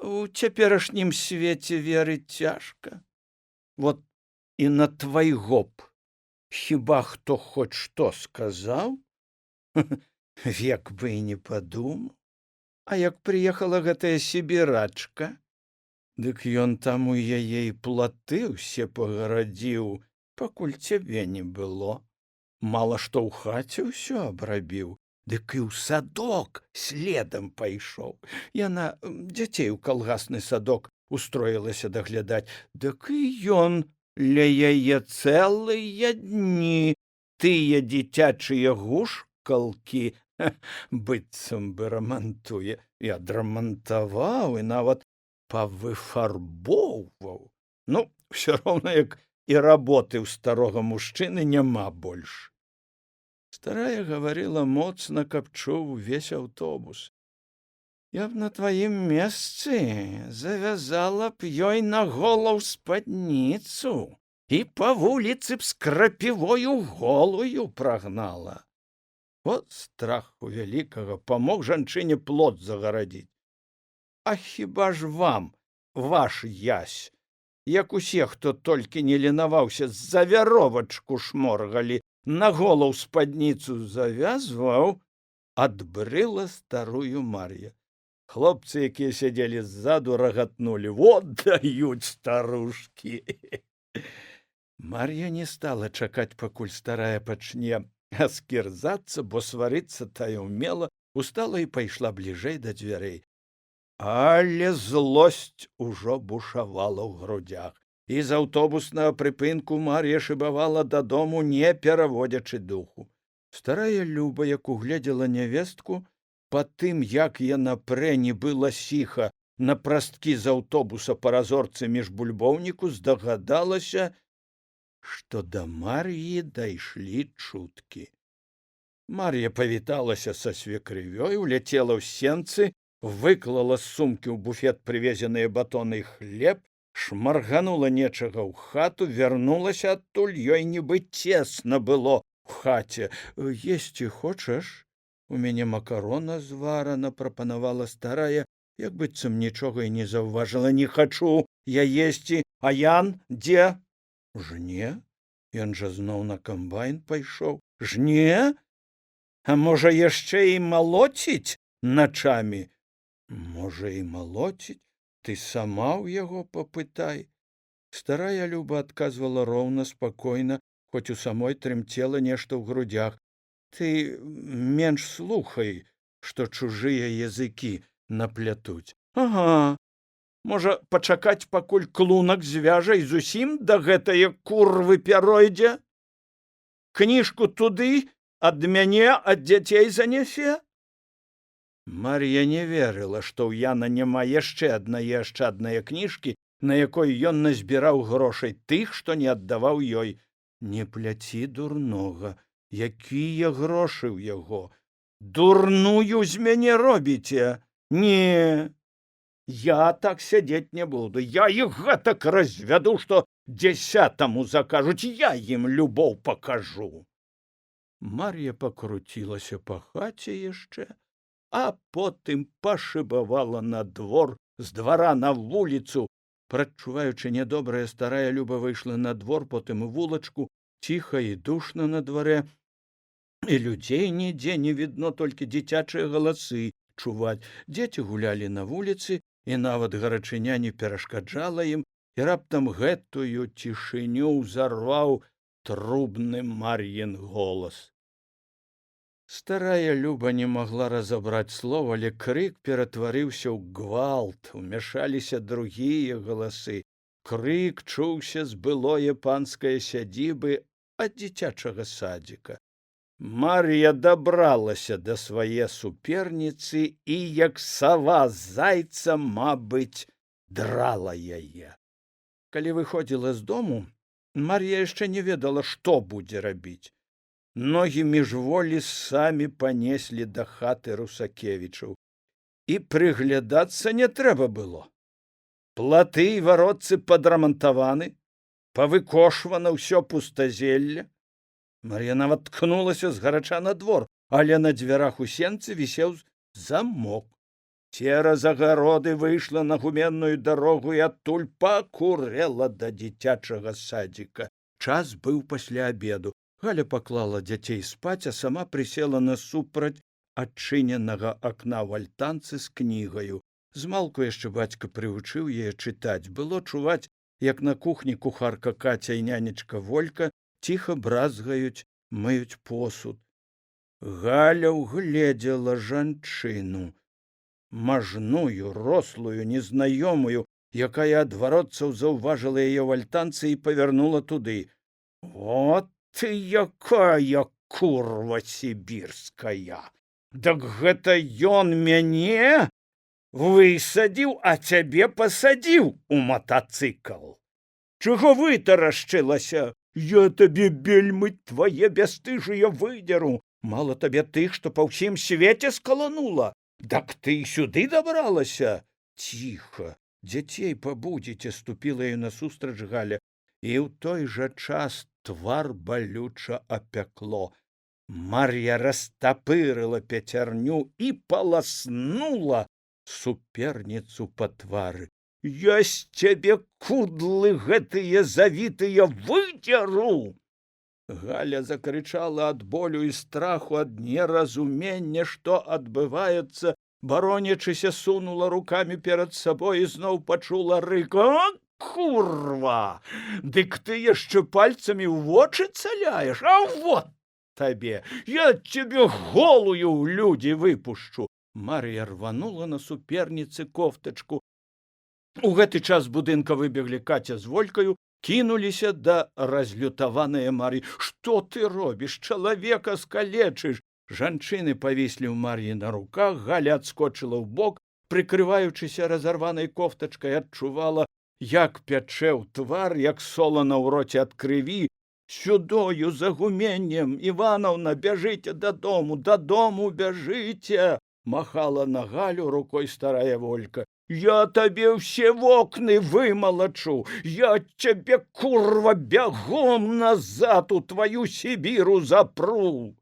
У цяперашнім свеце верыць цяжка. Вот і на твайго б хіба хто хоць што сказаў? Век бы і не падумаў. А як прыехала гэтая сібірачка, Дык ён там у яе і платы ўсе пагарадзіў, пакуль цябе не было. Мала што ў хаце ўсё абрабіў, дык і ў садок следам пайшоў. Яна дзяцей у калгасны садок устроілася даглядаць, дык і ён ля яе цэлыя дні тыя дзіцячыя гушкалкі быццам бы рамантуе, і адрамантаваў, і нават павыфарбоўваў. Ну, ўсё роўна, як і работы ў старога мужчыны няма больш. Старая гаварыла моцна, каб чуў увесь аўтобус. Я б на тваім месцы завязала б ёй на голаў спадніцу і па вуліцы б з крапівою голую прагнала. От страх у вялікага памог жанчыне плот загарадзіць. А хіба ж вам, ваш ясь, як усе, хто толькі не ленаваўся, за вяровачку шморгалі, на голаў спадніцу завязваў, адбрыла старую Мар'я. Хлопцы, якія сядзелі ззаду, рагатнулі. Вот даюць старушкі. Мар'я не стала чакаць, пакуль старая пачне аскірзацца, бо сварыцца тая ўмела, устала і пайшла бліжэй да дзвярэй. Але злосць ужо бушавала ў грудзях, і з аўтобуснага прыпынку Мар'я шыбавала дадому, не пераводзячы духу. Старая Люба, як угледзела нявестку, па тым, як яна прэ нібы ласіха на прасткі з аўтобуса па разорцы між бульбоўніку, здагадалася, што да Мар'і дайшлі чуткі. Мар'я павіталася са свекрывёй, уляцела ў сенцы, выклала з сумкі ў буфет прывезеныя батоны і хлеб, шмарганула нечага ў хату, вярнулася адтуль, ёй нібы цесна было ў хаце. «Есці хочаш? У мяне макарона зварана», прапанавала старая, як быццам нічога і не заўважыла. «Не хачу я есці, а Ян дзе?» «Жне? Ён жа зноў на камбайн пайшоў». «Жне? А можа, яшчэ і малоціць начамі?» «Можа, і малоціць, ты сама ў яго папытай». Старая Люба адказвала роўна, спакойна, хоць у самой трымцела нешта ў грудзях. «Ты менш слухай, што чужыя языкі наплятуць». «Ага, можа, пачакаць, пакуль клунак звяжа і зусім да гэтае курвы пяройдзе? Кніжку туды ад мяне, ад дзяцей занясе?» Мар'я не верыла, што ў Яна няма яшчэ аднае ашчаднае кніжкі, на якой ён назбіраў грошай, тых, што не аддаваў ёй. «Не пляці дурнога, якія грошы ў яго? Дурную з мяне робіце? Не, я так сядзець не буду, я іх гэтак развяду, што дзесятаму закажуць, я ім любоў пакажу». Мар'я пакруцілася па хаце яшчэ, а потым пашыбавала на двор, з двара на вуліцу. Прадчуваючы нядобрае, старая Люба выйшла на двор, потым у вулачку, ціха і душна на дварэ, і людзей нідзе не відно, толькі дзіцячыя галасы чуваць. Дзеці гулялі на вуліцы, і нават гарачыня не перашкаджала ім, і раптам гэтую цішыню ўзарваў трубны Мар'ін голас. Старая Люба не могла разабраць слов, але крык ператварыўся ў гвалт, умяшаліся другія галасы. Крык чуўся з былое панскае сядзібы ад дзіцячага садзіка. Мар'я дабралася да свае суперніцы і, як сава зайца, мабыць, драла яе. Калі выходзіла з дому, Мар'я яшчэ не ведала, што будзе рабіць. Ногі міжволі самі панеслі да хаты Русакевічаў. І прыглядацца не трэба было. Платы і варотцы падрамантаваны, павыкошвана ўсё пустазелля. Мар'я нават ткнулася згарача на двор, але на дзвярах у сенцы вісеў замок. Цераз агароды выйшла на гуменную дарогу і адтуль пакурэла да дзіцячага садзіка. Час быў пасля абеду. Галя паклала дзяцей спаць, а сама прысела насупраць адчыненага акна ў альтанцы з кнігаю. Змалку яшчэ бацька прывучыў яе чытаць. Было чуваць, як на кухні кухарка Каця і нянечка Волька ціха бразгаюць, мыюць посуд. Галя ўгледзела жанчыну, мажную, рослую, незнаёмую, якая адваротцаў заўважыла яе ў альтанцы і павярнула туды. «Вот ты якая курва сібірская! Дак гэта ён мяне высадзіў, а цябе пасадзіў у матацыкл. Чаго вытарашчылася? Я табе бельмы твае бястыжыя выдзеру. Мала табе тых, што па ўсім свеце скаланула. Дак ты і сюды дабралася? Ціха, дзяцей пабудзіце, ступіла ёй насустрач Галя, і ў той жа час твар балюча апякло. Мар'я растапырыла пяцярню і паласнула суперніцу па твары. Я з цябе кудлы гэтыя завітыя выдзеру! Галя закрычала ад болю і страху, ад неразумення, што адбываецца, баронячыся, сунула рукамі перад сабой і зноў пачула рык. «А, курва! Дык ты яшчэ пальцамі ў вочы цаляеш? А вот табе! Я цябе голую ў людзі выпушчу!» Мар'я рванула на суперніцы кофтачку. У гэты час з будынка выбеглі Каця з Волькаю, кінуліся да разлютаваныя Мар'і. «Што ты робіш? Чалавека скалечыш!» Жанчыны павіслі ў Мар'і на руках. Галя адскочыла ўбок, прыкрываючыся разарванай кофтачкай, адчувала, як пячэ ў твар, як солана ў роце ад крыві. «Сюдою, за гуменнем! Іванаўна, бяжыце дадому, дадому бяжыце!» махала на Галю рукой старая Волька. «Я табе ўсе вокны вымалачу! Я цябе, курва, бягом назад у тваю Сібіру запру!»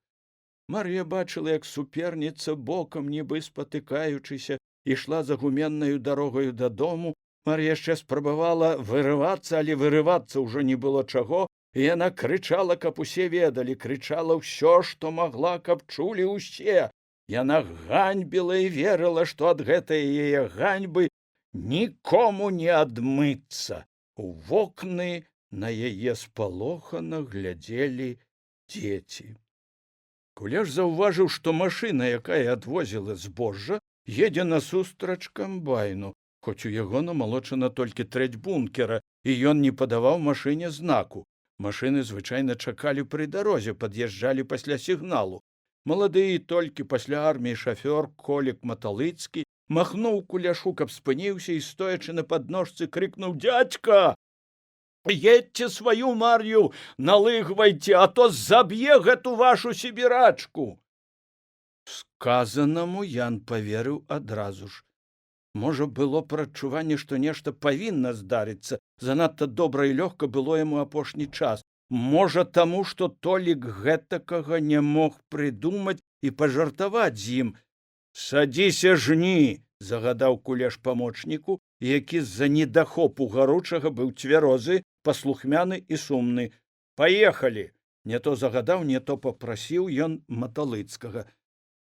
Мар'я бачыла, як суперніца бокам, нібы спатыкаючыся, ішла за гуменнаю дарогаю дадому. Мар'я яшчэ спрабавала вырывацца, але вырывацца ўжо не было чаго, і яна крычала, каб усе ведалі, крычала ўсё, што магла, каб чулі ўсе. Яна ганьбіла і верыла, што ад гэтай яе ганьбы нікому не адмыцца. У вокны на яе спалохана глядзелі дзеці. Кулеш заўважыў, што машына, якая адвозіла збожжа, едзе насустрач камбайну, хоць у яго намалочана толькі трэць бункера, і ён не падаваў машыне знаку. Машыны звычайна чакалі пры дарозе, пад'язджалі пасля сігналу. Малады толькі пасля арміі шафёр Колік Маталыцкі махнуў Куляшу, каб спыніўся, і, стоячы на падножцы, крыкнуў: «Дядька, едьце сваю Мар'ю налыгвайце, а то заб'е гэту вашу сібірачку!» Сказанаму Ян паверыў адразу ж. Можа, было прадчуванне, што нешта павінна здарыцца. Занадта добра і лёгка было яму апошні час. Можа, таму, што Толік гэтакага не мог прыдумаць і пажартаваць з ім. «Садзіся, жні!» – загадаў Кулеш памочніку, які з-за недахопу гаручага быў цвярозы, паслухмяны і сумны. «Паехалі!» – не то загадаў, не то папрасіў ён Маталыцкага.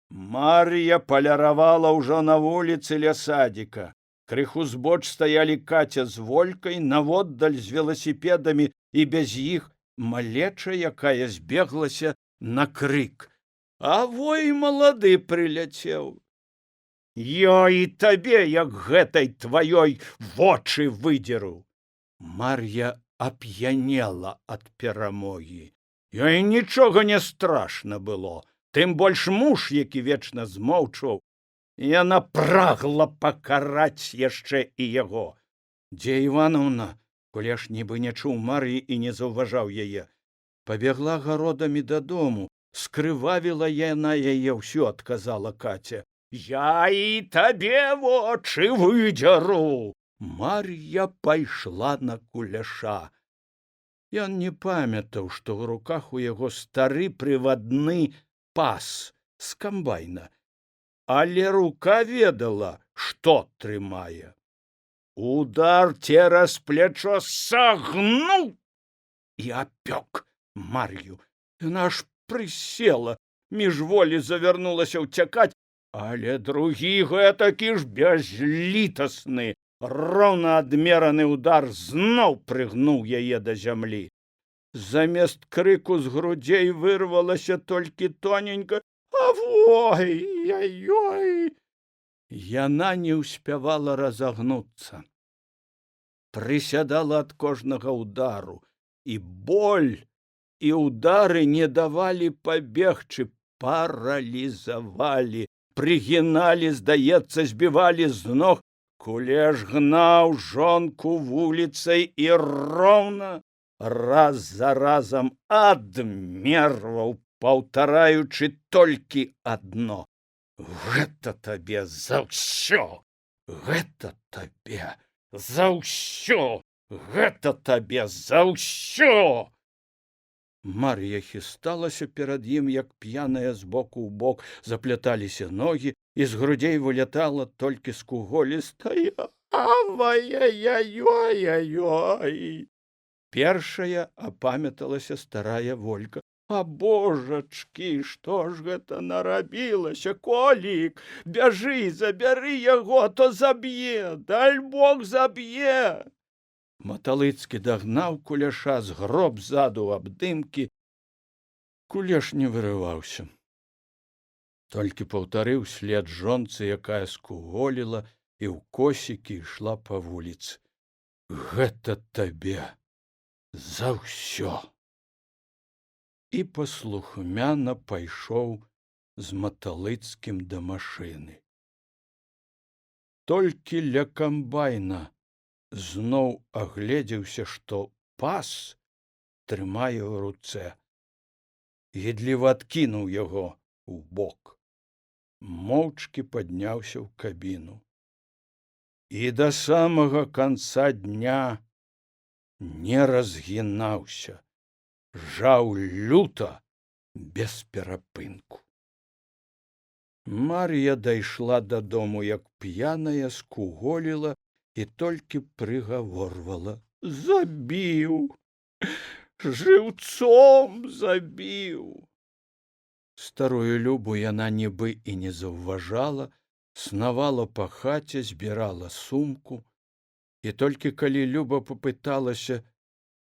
Мар'я паляравала ўжо на вуліцы ля садзіка. Крыху збоч стаялі Каця з Волькай, наводдаль з веласіпедамі, і без іх малеча, якая збеглася на крык. «Авой, малады прыляцеў! Я і табе, як гэтай тваёй, вочы выдзеру!» Мар'я ап'янела ад перамогі. Ёй нічога не страшна было, тым больш муж, які вечна змоўчваў. Яна прагла пакараць яшчэ і яго. «Дзе Іванаўна?» Кулеш нібы не чуў Мар'і і не заўважаў яе. «Пабегла гародамі дадому. Скрывавіла яна яе ўсё», – адказала Каця. «Я і табе вочы выдзеру!» Мар'я пайшла на Куляша. Ён не памятаў, што ў руках у яго стары прывадны пас з камбайна, але рука ведала, што трымае. Удар цераз плячо сагнуў і апёк Мар'ю. Яна аж прысела, міжволі завярнулася ўцякаць, Але другі гэтакі ж бязлітасны, роўна адмераны ўдар зноў прыгнуў яе да зямлі. Замест крыку з грудзей вырвалася толькі тоненька «Авой, яй-ёй!». Яна не ўспявала разагнуцца. Прысядала ад кожнага ўдару, і боль, і ўдары не давалі пабегчы, паралізавалі, прыгіналі, здаецца, збівалі з ног. Кулеш гнаў жонку вуліцай і роўна, раз за разам адмерваў, паўтараючы толькі адно: «Гэта табе за ўсё! Гэта табе за ўсё! Гэта табе за ўсё!». Мар'я хісталася перад ім, як п'яная з боку ў бок, запляталіся ногі, і з грудзей вылятала толькі скуголістая «Авай-яй-ёй-яй-ёй!». Першая апамяталася старая Волька: «А божачкі, што ж гэта нарабілася? Колік, бяжы, забяры яго, а то заб'е, даль Бог заб'е!». Маталыцкі дагнаў Куляша, згроб ззаду абдымкі. Кулеш не вырываўся, толькі паўтарыў след жонцы, якая скуголіла і ў косікі ішла па вуліцы: «Гэта табе за ўсё!». І паслухмяна пайшоў з Маталыцкім да машыны. Толькі ля камбайна зноў агледзеўся, што пас трымае ў руцэ. Гідліва адкінуў яго ў бок. Моўчкі падняўся ў кабіну. І да самага канца дня не разгінаўся, жаў люта, без перапынку. Мар'я дайшла дадому, як п'яная, скуголіла і толькі прыгаворвала: «Забіў! Жыўцом забіў!». Старую Любу яна нібы і не заўважала, снавала па хаце, збірала сумку, і толькі калі Люба папыталася: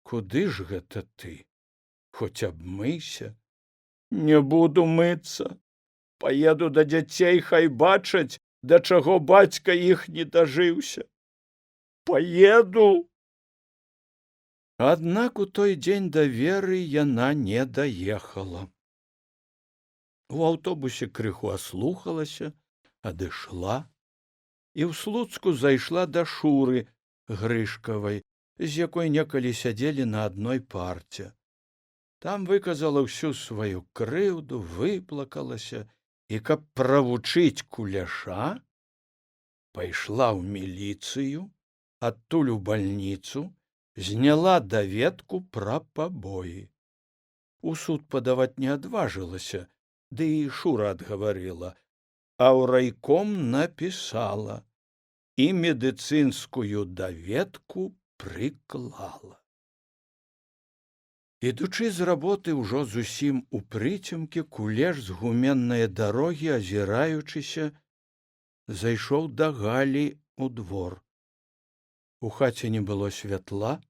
«Куды ж гэта ты? Хоць абмыйся». «Не буду мыцца. Паеду да дзяцей, хай бачаць, да чаго бацька іх не дажыўся. Паеду». Аднак у той дзень да Веры яна не даехала. У аўтобусе крыху аслухалася, адышла і ў Слуцку зайшла да Шуры Грышкавай, з якой некалі сядзелі на адной парце. Там выказала ўсю сваю крыўду, выплакалася і, каб правучыць Куляша, пайшла ў міліцыю, адтуль у бальніцу, зняла даведку пра пабоі. У суд падаваць не адважылася, ды і Шура адгаварыла, а ў райком напісала і медыцынскую даведку прыклала. Ідучы з работы ўжо зусім у прыцемкі, Кулеш з гуменнае дарогі, азіраючыся, зайшоў да Галі ў двор. У хаце не было святла,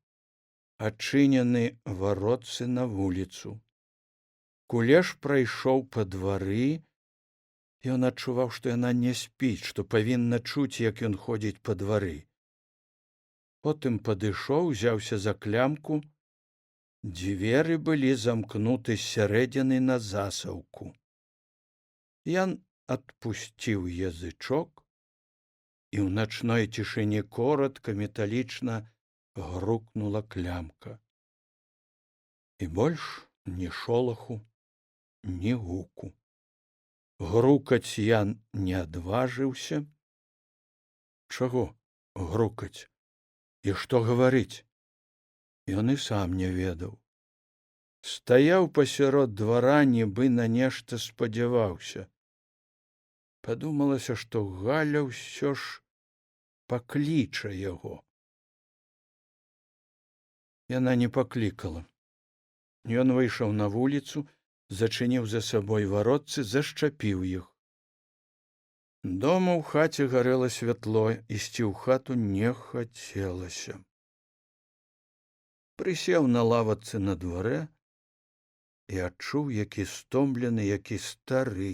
адчынены варотцы на вуліцу. Кулеш прайшоў па двары. Ён адчуваў, што яна не спіць, што павінна чуць, як ён ходзіць па двары. Потым падышоў, узяўся за клямку. Дзверы былі замкнуты з сярэдзіны на засаўку. Ён адпусціў язычок, і ў начной цішыні коратка, металічна грукнула клямка. І больш ні шолаху, ні гуку. Грукаць Ян не адважыўся. Чаго грукаць? І што гаварыць? Ён і сам не ведаў. Стаяў пасярод двара, нібы на нешта спадзяваўся. Падумалася, што Галя ўсё ж пакліча яго. Яна не паклікала. Ён выйшаў на вуліцу, зачыніў за сабой варотцы, зашчапіў іх. Дома ў хаце гарэла святло, ісці ў хату не хацелася. Прысеў на лавацы на дварэ і адчуў, які стомлены, які стары,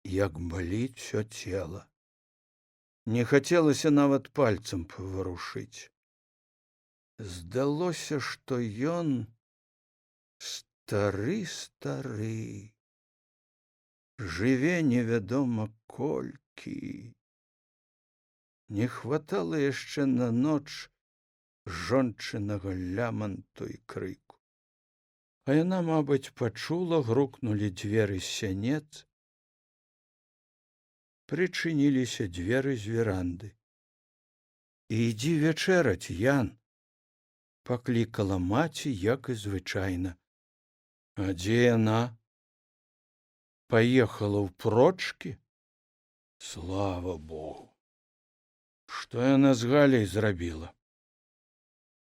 як баліць усё цела. Не хацелася нават пальцам паварушыць. Здалося, што ён стары, жыве невядома колькі. Не хватала яшчэ на ноч жончынага ляманту і крыку. А яна, мабыць, пачула, грукнулі дзверы з сянец. Прычыніліся дзверы з веранды. «Ідзі вячэраць, Ян!» паклікала маці, як і звычайна. А дзе яна? Паехала ў прочкі? Слава Богу! Што яна з Галяй зрабіла?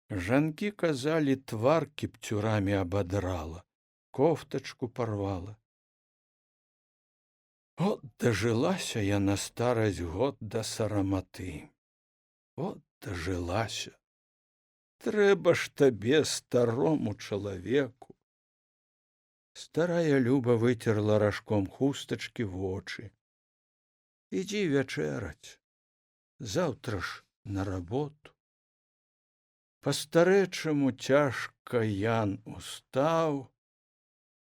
Жанкі казалі, твар кіпцюрамі абадрала, кофтачку парвала. От дажылася я на старасць год да сараматы. От дажылася. Трэба ж табе, старому чалавеку. Старая Люба выцерла ражком хустачкі вочы. Ідзі вячэраць. Заўтра ж на работу. Па-старэчаму цяжка Ян устаў,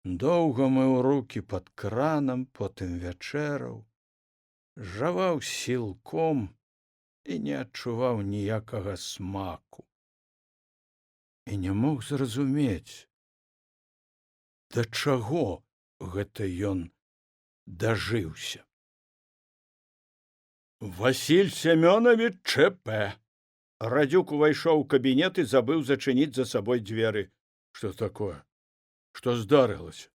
доўга мыў рукі пад кранам, потым вячэраў, жаваў сілком і не адчуваў ніякага смаку. І не мог зразумець, да чаго гэта ён дажыўся. Васіль Семёнович ЧП. Радзюк увайшоў у кабінет і забыў зачыніць за сабой дзверы. Што такое? Што здарылася?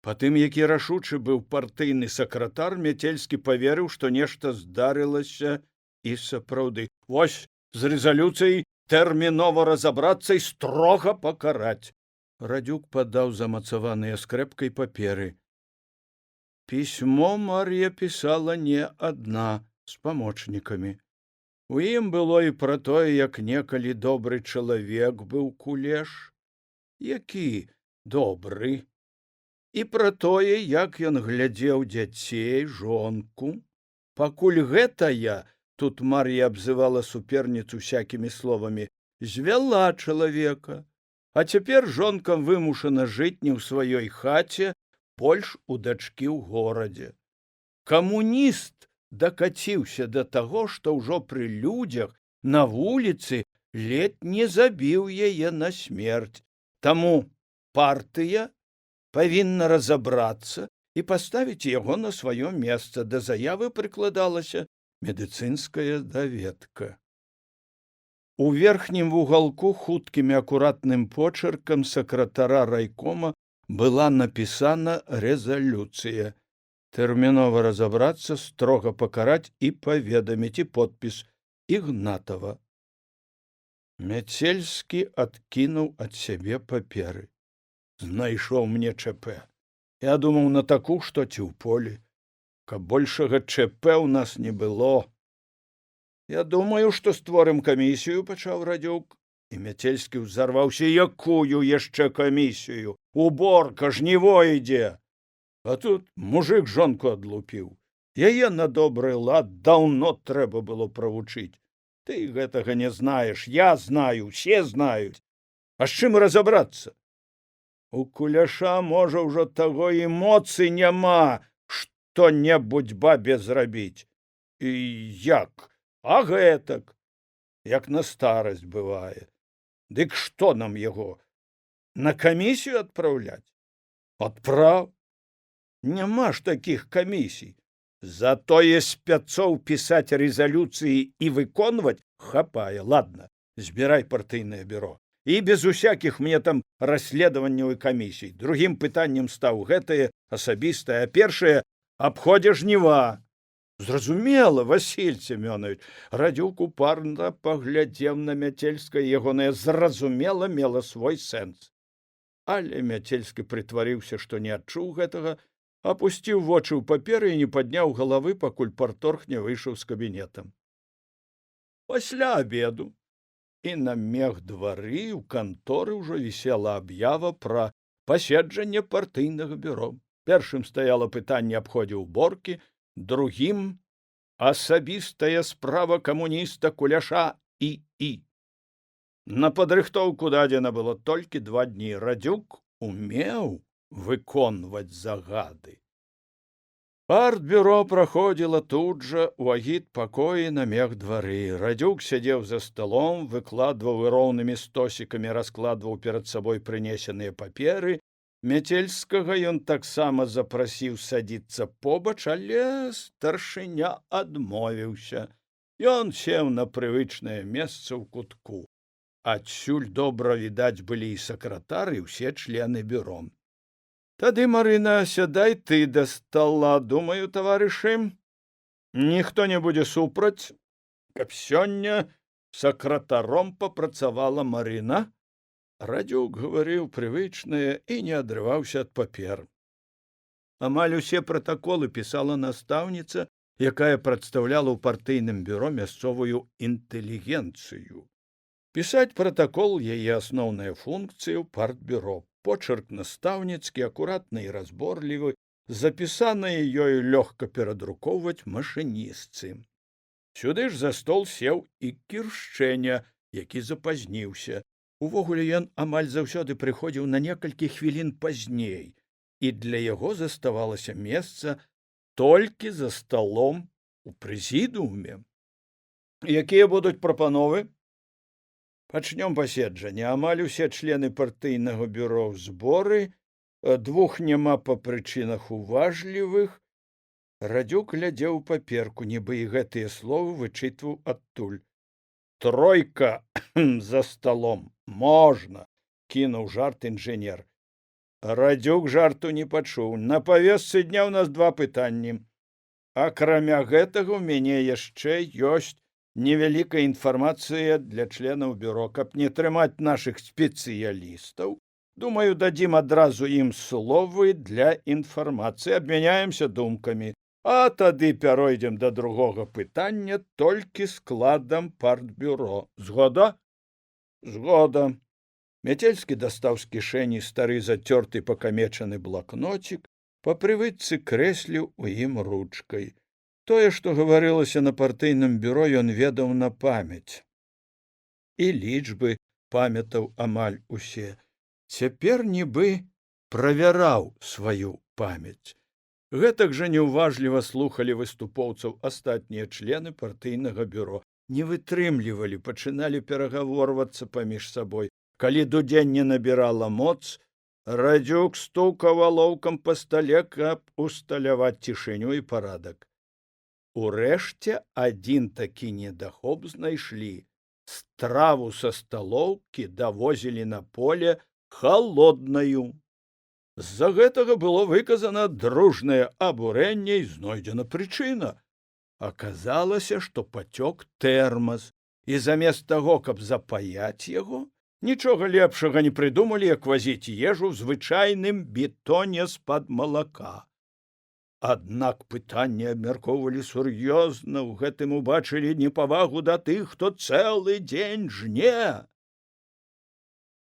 Па тым, які рашучы быў партыйны сакратар, Мяцельскі паверыў, што нешта здарылася і сапраўды. Вось з рэзалюцыяй тэрмінова разабрацца і строга пакараць. Радзюк падаў замацаваныя скрэпкай паперы. Пісьмо Мар'я пісала не адна, з памочнікамі. У ім было і пра тое, як некалі добры чалавек быў Кулеш, які добры, і пра тое, як ён глядзеў дзяцей, жонку. Пакуль гэтая, тут Мар'я абзывала суперніцу всякімі словамі, звяла чалавека, а цяпер жонка вымушана жыць не ў сваёй хаце, больш у дачкі ў горадзе. Камуніст дакаціўся да таго, што ўжо пры людзях на вуліцы ледзь не забіў яе на смерць. Таму партыя павінна разабрацца і паставіць яго на сваё месца. Да заявы прыкладалася медыцынская даведка. У верхнім вугалку хуткім і акуратным почеркам сакратара райкома была напісана рэзалюцыя. Тэрмінова разабрацца, строга пакараць і паведаміць, і подпіс Ігнатава. Мяцельскі адкінуў ад сябе паперы. Знайшоў мне ЧП. Я думаў на таку, што ці ў полі. Каб большага ЧП ў нас не было. Я думаю, што створым камісію, пачаў Радзюк. І Мяцельскі ўзарваўся. Якую яшчэ камісію? Уборка, жніво ідзе. А тут мужик жонку адлупіў. Яе на добры лад даўно трэба было правучыць. Ты гэтага не знаеш, я знаю, усе знаюць. А з чым разабрацца? У Куляша, можа, ўжо таго і моцы няма, што-небудзь бабе зрабіць. І як? А гэтак, як на старасць бывае. Дык што нам яго? На камісію адпраўляць? Адпраў? Няма ж такіх камісій. Затое спяцоў пісаць рэзалюцыі і выконваць хапае. Ладно, збірай партыйнае бюро. І без усякіх мне там расследаванняў і камісій. Другім пытаннем стаў гэтае асабістае, а першае абходзе жніва. Зразумела, Васіль Семёнович. Радзюк упарна паглядзеў на Мяцельскае, ягонае зразумела мела свой сэнс. Але Мяцельскі прытварыўся, што не адчуў гэтага, апусціў вочы ў паперы і не падняў галавы, пакуль парторг не выйшаў з кабінета. Пасля абеду і на мехдвары ў канторы ўжо вісела аб'ява пра паседжанне партыйнага бюро. Першым стаяла пытанне аб ходзе ўборкі, другім асабістая справа камуніста Куляша І. На падрыхтоўку дадзена было толькі 2 дні. Радзюк умеў выконваць загады. Партбюро праходзіла тут жа ў агітпакоі на мехдвары. Радзюк сядзеў за сталом, выкладваў і роўнымі стосікамі раскладваў перад сабой прынесеныя паперы. Мяцельскага ён таксама запрасіў садзіцца побач, але старшыня адмовіўся. Ён сеў на прывычнае месца ў кутку. Адсюль добра відаць былі і сакратар, і ўсе члены бюро. Тады, Марына, сядай ты да стала, думаю, таварышы. Ніхто не будзе супраць, каб сёння сакратаром папрацавала Марына. Радзюк гаварыў прывычнае і не адрываўся ад папер. Амаль усе пратаколы пісала настаўніца, якая прадстаўляла ў партыйным бюро мясцовую інтэлігенцыю. Пісаць пратакол яе асноўная функцыя ў партбюро. Почерк настаўніцкі, акуратны і разборлівы, запісанае ёю лёгка перадрукоўваць машыністцы. Сюды ж за стол сеў і Кіршчэня, які запазніўся. Увогуле ён амаль заўсёды прыходзіў на некалькі хвілін пазней, і для яго заставалася месца толькі за сталом у прэзідыуме. Якія будуць прапановы? Пачнём паседжанне. Амаль усе члены партыйнага бюро ў зборы, 2 няма па прычынах уважлівых. Радзюк глядзеў у паперку, нібы і гэтыя словы вычытваў адтуль. 3 за сталом. Можна, кінуў жарт інжынер. Радзюк жарту не пачуў. На павестцы дня ў нас 2 пытанні. Акрамя гэтага, у мяне яшчэ ёсць невялікая інфармацыя для членаў бюро. Каб не трымаць нашых спецыялістаў, думаю, дадзім адразу ім словы для інфармацыі, абмяняемся думкамі, а тады пяройдзем да другога пытання толькі складам партбюро. Згода? Згода. Мяцельскі дастаў з кішэні стары зацёрты пакамечаны блакноцік, па прывычцы крэсліў у ім ручкай. Тое, што гаварылася на партыйным бюро, ён ведаў на памяць. І лічбы памятаў амаль усе. Цяпер нібы правяраў сваю памяць. Гэтак жа неуважліва слухалі выступоўцаў астатнія члены партыйнага бюро. Не вытрымлівалі, пачыналі перагаворвацца паміж сабой. Калі дудзенне набірала моц, Радзюк стукаў алоўкам па стале, каб усталяваць цішыню і парадак. Урэшце адзін такі недахоп знайшлі. Страву са сталоўкі давозілі на поле халоднаю. З-за гэтага было выказана дружнае абурэнне і знойдзена прычына. Аказалася, што пацёк тэрмас, і замест таго, каб запаяць яго, нічога лепшага не прыдумалі, як вазіць ежу ў звычайным бетоне з-пад малака. Аднак пытанне абмяркоўвалі сур'ёзна, у гэтым убачылі непавагу да тых, хто цэлы дзень жне.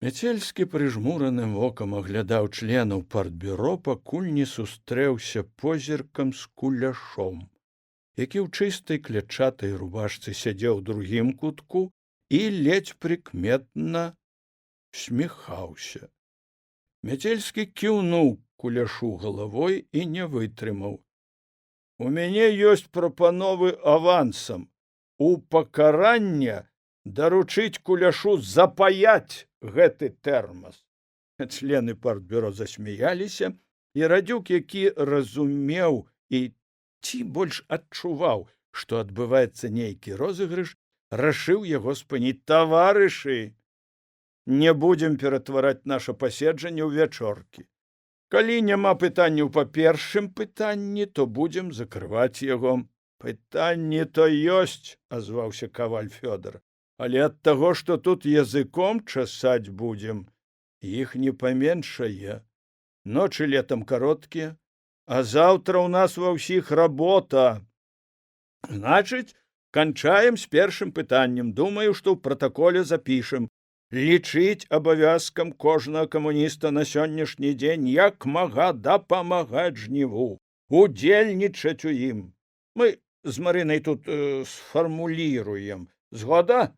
Мяцельскі прыжмураным вокам аглядаў членаў партбюро, пакуль не сустрэўся позіркам з Куляшом, які ў чыстай клятчатай рубашцы сядзеў у другім кутку і ледзь прыкметна сміхаўся. Мяцельскі кіўнуў Куляшу галавой і не вытрымаў. У мяне ёсць прапановы авансам. У пакаранне даручыць Куляшу запаяць гэты тэрмас. Члены партбюро засмяяліся, і Радзюк, які разумеў і ці больш адчуваў, што адбываецца нейкі розыгрыш, рашыў яго спыніць. Таварышы, не будзем ператвараць наша паседжанне ў вячоркі. Калі няма пытанняў па першым пытанні, то будзем закрываць яго. Пытанні то ёсць, азваўся каваль Фёдор, але ад таго, што тут языком часаць будзем, іх не паменшае. Ночы летам кароткія, А завтра у нас ва ўсіх работа. Значыць, канчаем з першым пытаннем. Думаю, што ў пратаколе запішам. Лічыць абавязкам кожнага камуніста на сённяшні дзень як мага дапамагаць жніву, удзельнічаць у ім. Мы з Марынай тут сфармуліруем. Згода?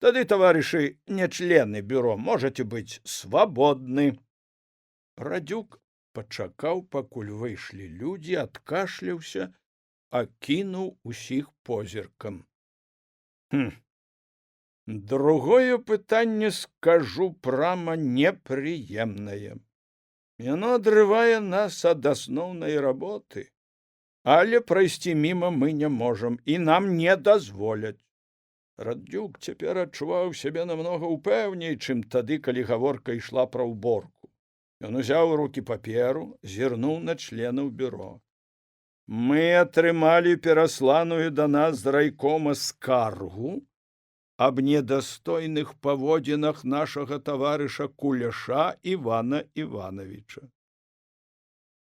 Тады, таварышы, не члены бюро, можаце быць свабодны. Радзюк пачакаў, пакуль выйшлі людзі, адкашляўся, акінуў усіх позіркам. Другое пытанне, скажу прама, непрыемнае. Яно адрывае нас ад асноўнай работы, але прайсці міма мы не можам, і нам не дазволяць. Радзюк цяпер адчуваў сябе намнога ўпэўней, чым тады, калі гаворка ішла пра ўборку. Ён узяў у рукі паперу, зірнуў на членаў бюро. Мы атрымалі перасланую да нас з райкома скаргу аб недастойных паводзінах нашага таварыша Куляша Івана Івановича.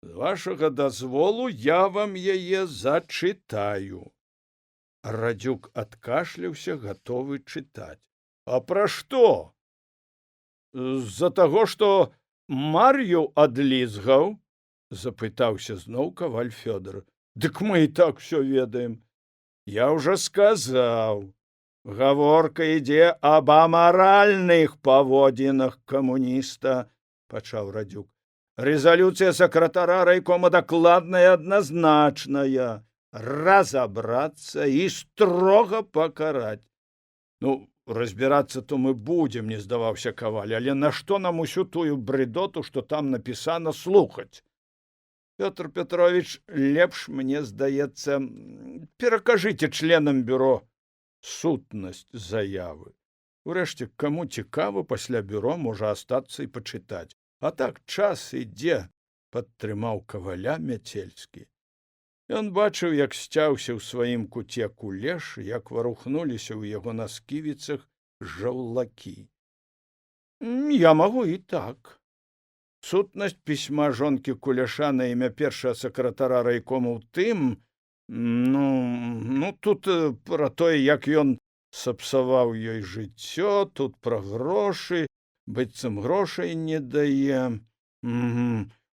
З вашага дазволу я вам яе зачытаю. Радзюк адкашляўся, гатовы чытаць. А пра што? З-за таго, што Мар'ю адлізгаў? Запытаўся зноў каваль Фёдор. Дык мы і так усё ведаем. Я ўжо сказаў. Гаворка ідзе аб амаральных паводзінах камуніста, пачаў Радзюк. Рэзалюцыя сакратара райкома дакладная, адназначная. Разобраться и строго покарать. Ну, разбираться то мы будем, не здаваўся каваль, але нашто нам усю тую бредоту, што там напісана, слухаць? Пётр Петрович, лепш, мне здаецца, перакажыце членам бюро сутнасць заявы. Урэшце, каму цікава, пасля бюро можа астацца і пачытаць. А так час ідзе, падтрымаў каваля Мяцельскі. Ён бачыў, як сцяўся ў сваім куце Кулеш, як варухнуліся ў яго на сківіцах жаўлакі. Я магу і так. Сутнасць пісьма жонкі Куляша на імя першага сакратара райкому ў тым, тут пра тое, як ён сапсаваў ёй жыццё, тут пра грошы, быццам грошай не дае.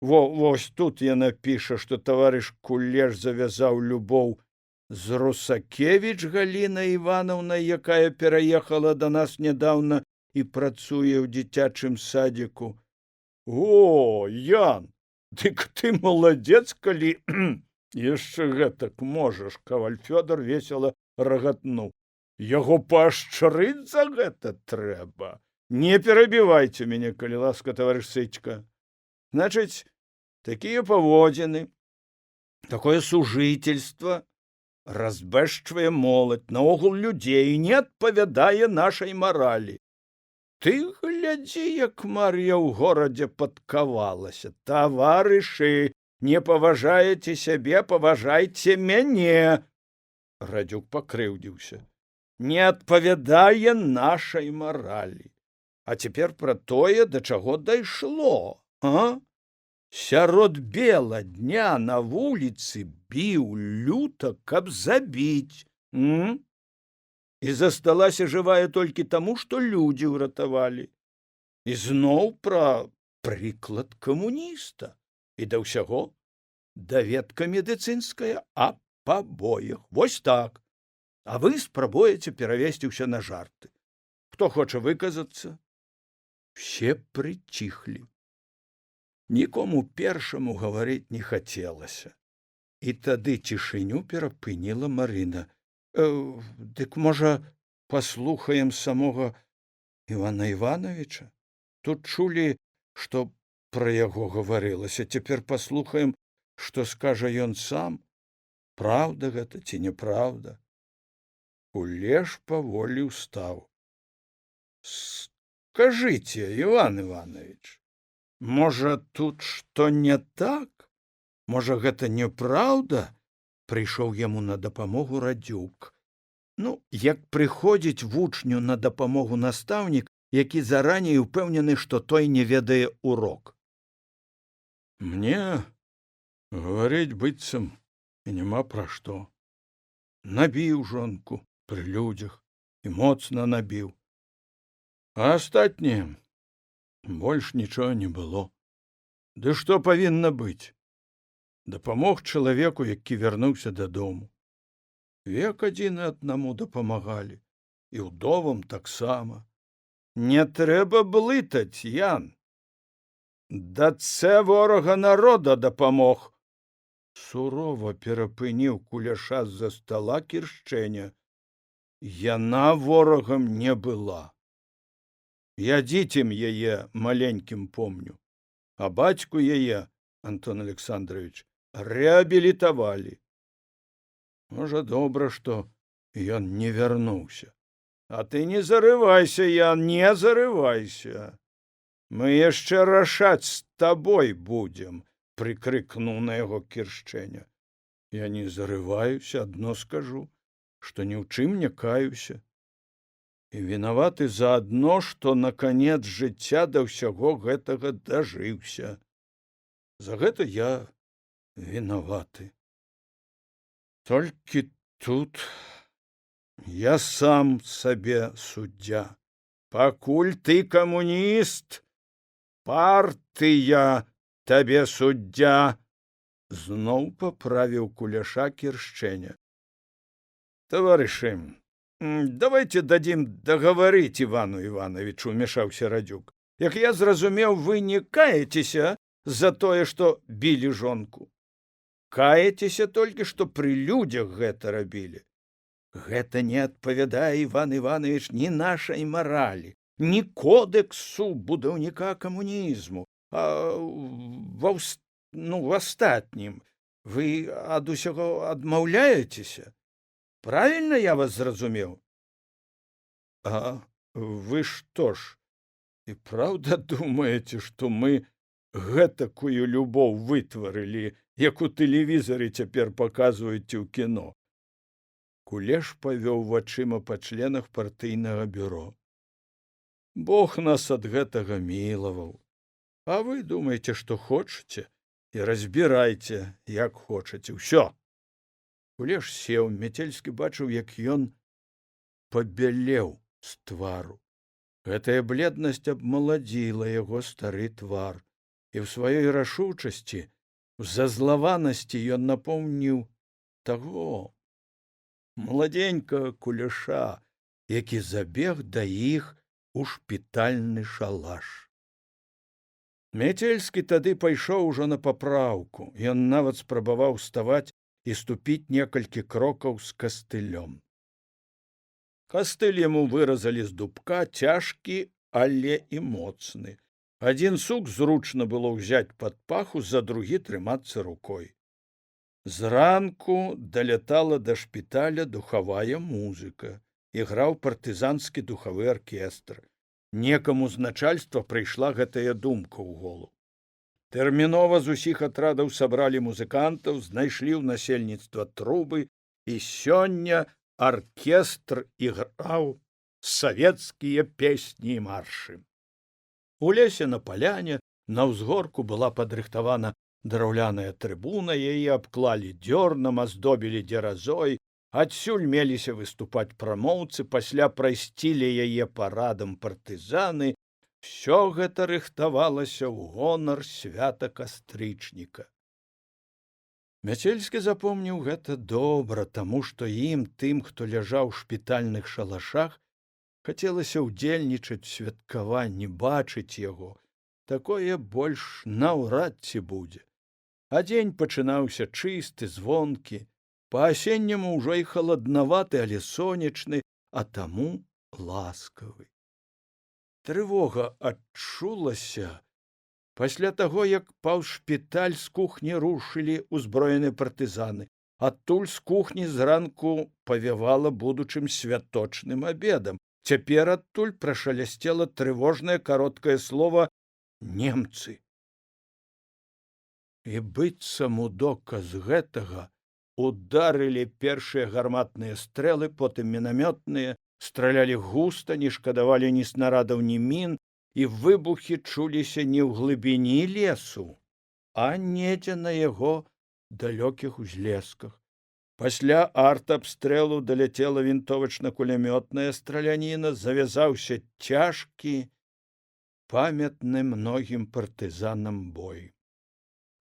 Вось тут яна піша, што таварыш Кулеш завязаў любоў з Русакевіч Галінай Іванаўнай, якая пераехала да нас нядаўна і працуе ў дзіцячым садзіку. О, Ян, дык ты маладзец, калі яшчэ гэтак можаш, каваль Фёдор весела рагатнуў. Яго паашчарыць за гэта трэба. Не перабівайце мяне, калі ласка, таварыш Сычка. Значыць, такія паводзіны, такое сужительство разбэшчвае моладзь, наогул людзей, не адпавядае нашай маралі. Ты глядзі, як Мар'я ў горадзе падкавалася. Таварышы, не паважаеце сябе, паважайце мяне. Радзюк пакрыўдзіўся. Не адпавядае нашай маралі. А цяпер пра тое, да чаго дайшло, а? Сярод бела дня на вуліцы біў люта, каб забіць. І засталася жывая толькі таму, што людзі ўратавалі. І зноў пра прыклад камуніста. І да ўсяго даведка медыцынская аб пабоях. Вось так. А вы спрабуеце перавесці ўсё на жарты. Хто хоча выказацца? Все прыціхлі. Нікому першаму гаварыць не хацелася. І тады цішыню перапыніла Марына. Дык, можа, паслухаем самога Івана Івановича? Тут чулі, што пра яго гаварылася. Цяпер паслухаем, што скажа ён сам. Праўда гэта ці няпраўда? Кулеш паволі ўстаў. Скажыце, Іван Іванович, можа, тут што не так? Можа, гэта няпраўда? Прыйшоў яму на дапамогу Радзюк. Як прыходзіць вучню на дапамогу настаўнік, які зараней упэўнены, што той не ведае урок. Мне Гаварыць быццам і няма пра што. Набіў жонку пры людзях і моцна набіў. А астатняе больш нічога не было. Ды што павінна быць? Дапамог чалавеку, які вярнуўся дадому. Век адзін аднаму дапамагалі, і ўдовам таксама. Не трэба блытаць, Ян. Дачцэ ворага народа дапамог. Сурова перапыніў Куляша з-за стала Кіршчэня. Яна ворагам не была. Я дзіцем яе маленькім помню, а бацьку яе, Антон Александрович, рэабілітавалі. Можа, добра, што ён не вярнуўся. А ты не зарывайся, Ян, не зарывайся. Мы яшчэ рашаць з табой будзем, прыкрыкнуў на яго Кіршчэня. Я не зарываюся, адно скажу, што ні ў чым не каюся. І вінаваты заадно, што на канец жыцця да ўсяго гэтага дажыўся. За гэта я вінаваты. Толькі тут я сам сабе суддзя. Пакуль ты камуніст, партыя табе суддзя, зноў паправіў Куляша Кіршчэня. Таварышы, давайте дадзім дагаварыць Івану Івановичу, умешаўся Радзюк. Як я зразумеў, вы не каецеся за тое, што білі жонку. Каецеся толькі, што пры людзях гэта рабілі. Гэта не адпавядае, Іван Іванович, ні нашай маралі, ні кодэксу будаўніка камунізму, а в астатнім вы ад усяго адмаўляецеся? Правільна я вас зразумеў? А вы што ж, і праўда думаеце, што мы гэтакую любоў вытварылі, як у тэлевізары цяпер паказваюць у кіно? Кулеш павёў вачыма па членах партыйнага бюро. Бог нас ад гэтага мілаваў. А вы думаеце, што хочаце, і разбірайце, як хочаце. Усё. Кулеш сеў, Мяцельскі бачыў, як ён пабялеў з твару. Гэтая бледнасць абмаладзіла яго стары твар, і ў сваёй рашучасці, у зазлаванасці ён напомніў таго маладзенькага Кулеша, які забег да іх у шпітальны шалаш. Мяцельскі тады пайшоў ужо на папраўку. Ён нават спрабаваў уставаць і ступіць некалькі крокаў з кастылём. Кастыль яму выразалі з дубка, цяжкі, але і моцны. Адзін сук зручна было ўзяць пад паху, за другі трымацца рукой. Зранку далятала да шпіталя духавая музыка. Іграў партызанскі духавы аркестр. Некаму з начальства прыйшла гэтая думка ў голову. Тэрмінова з усіх атрадаў сабралі музыкантаў, знайшлі ў насельніцтва трубы, і сёння аркестр іграў савецкія песні і маршы. У лесе на паляне на ўзгорку была падрыхтавана драўляная трыбуна, яе абклалі дзёрнам, аздобілі дзеразой, адсюль меліся выступаць прамоўцы, пасля прайсцілі яе парадам партызаны. Всё гэта рыхтавалася ў гонар свята кастрычніка. Мяцельскі запомніў гэта добра, таму што ім, тым, хто ляжаў у шпітальных шалашах, хацелася ўдзельнічаць у святкаванні, бачыць яго. Такое больш наўрад ці будзе. А дзень пачынаўся чысты, звонкі, па-асенняму ўжо і халаднаваты, але сонечны, а таму ласкавы. Трывога адчулася пасля таго, як паўз шпіталь з кухні рушылі ўзброеныя партызаны. Адтуль з кухні зранку павявала будучым святочным абедам. Цяпер адтуль прашалясцела трывожнае кароткае слова «немцы». І быццам у доказ гэтага ударылі першыя гарматныя стрэлы, потым мінамётныя, стралялі густа, не шкадавалі ні снарадаў, ні мін, і выбухі чуліся не ў глыбіні лесу, а недзе на яго далёкіх узлесках. Пасля артабстрэлу даляцела вінтовачна-кулямётная страляніна, завязаўся цяжкі, памятны многім партызанам бой.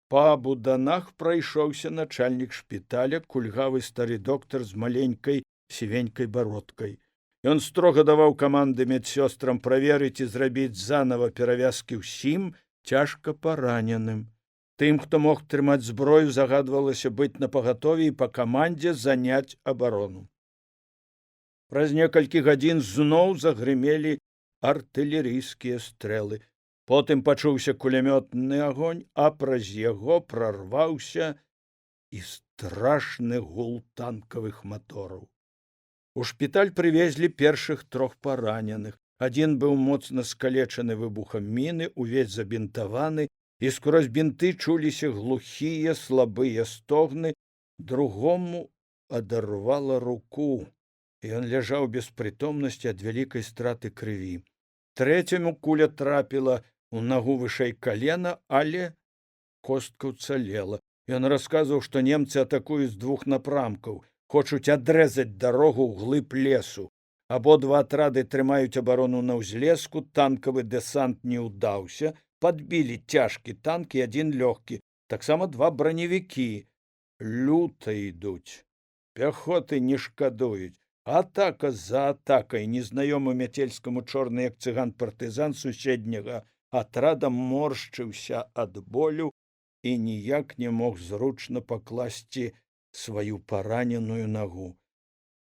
Па буданах прайшоўся начальнік шпіталя, кульгавы стары доктар з маленькай сівенькай бародкай. Ён строга даваў каманды медсёстрам праверыць і зрабіць занава перавязкі ўсім цяжка параненым. Тым, хто мог трымаць зброю, загадвалася быць напагатове і па камандзе заняць абарону. Праз некалькі гадзін зноў загрымелі артылерыйскія стрэлы. Потым пачуўся кулямётны агонь, а праз яго прарваўся і страшны гул танкавых матораў. У шпіталь прывезлі першых 3 параненых. Адзін быў моцна скалечаны выбухам міны, увесь забінтаваны, і скрозь бінты чуліся глухія слабыя стогны, другому адарвала руку. Ён ляжаў без прытомнасці ад вялікай страты крыві. Трэцяму куля трапіла у нагу вышэй калена, але костка ўцалела. Ён расказваў, што немцы атакуюць з 2 напрамкаў, хочуць адрэзаць дарогу ўглыб лесу. Абодва атрады трымаюць абарону на ўзлеску, танкавы дэсант не ўдаўся, падбілі цяжкі танк і адзін лёгкі, таксама 2 браневікі. Люта ідуць, пяхоты не шкадуюць. Атака за атакай. Незнаёмы мяцельскаму чорны, як цыган партызан суседняга атрада, моршчыўся ад болю і ніяк не мог зручна пакласці сваю параненую нагу.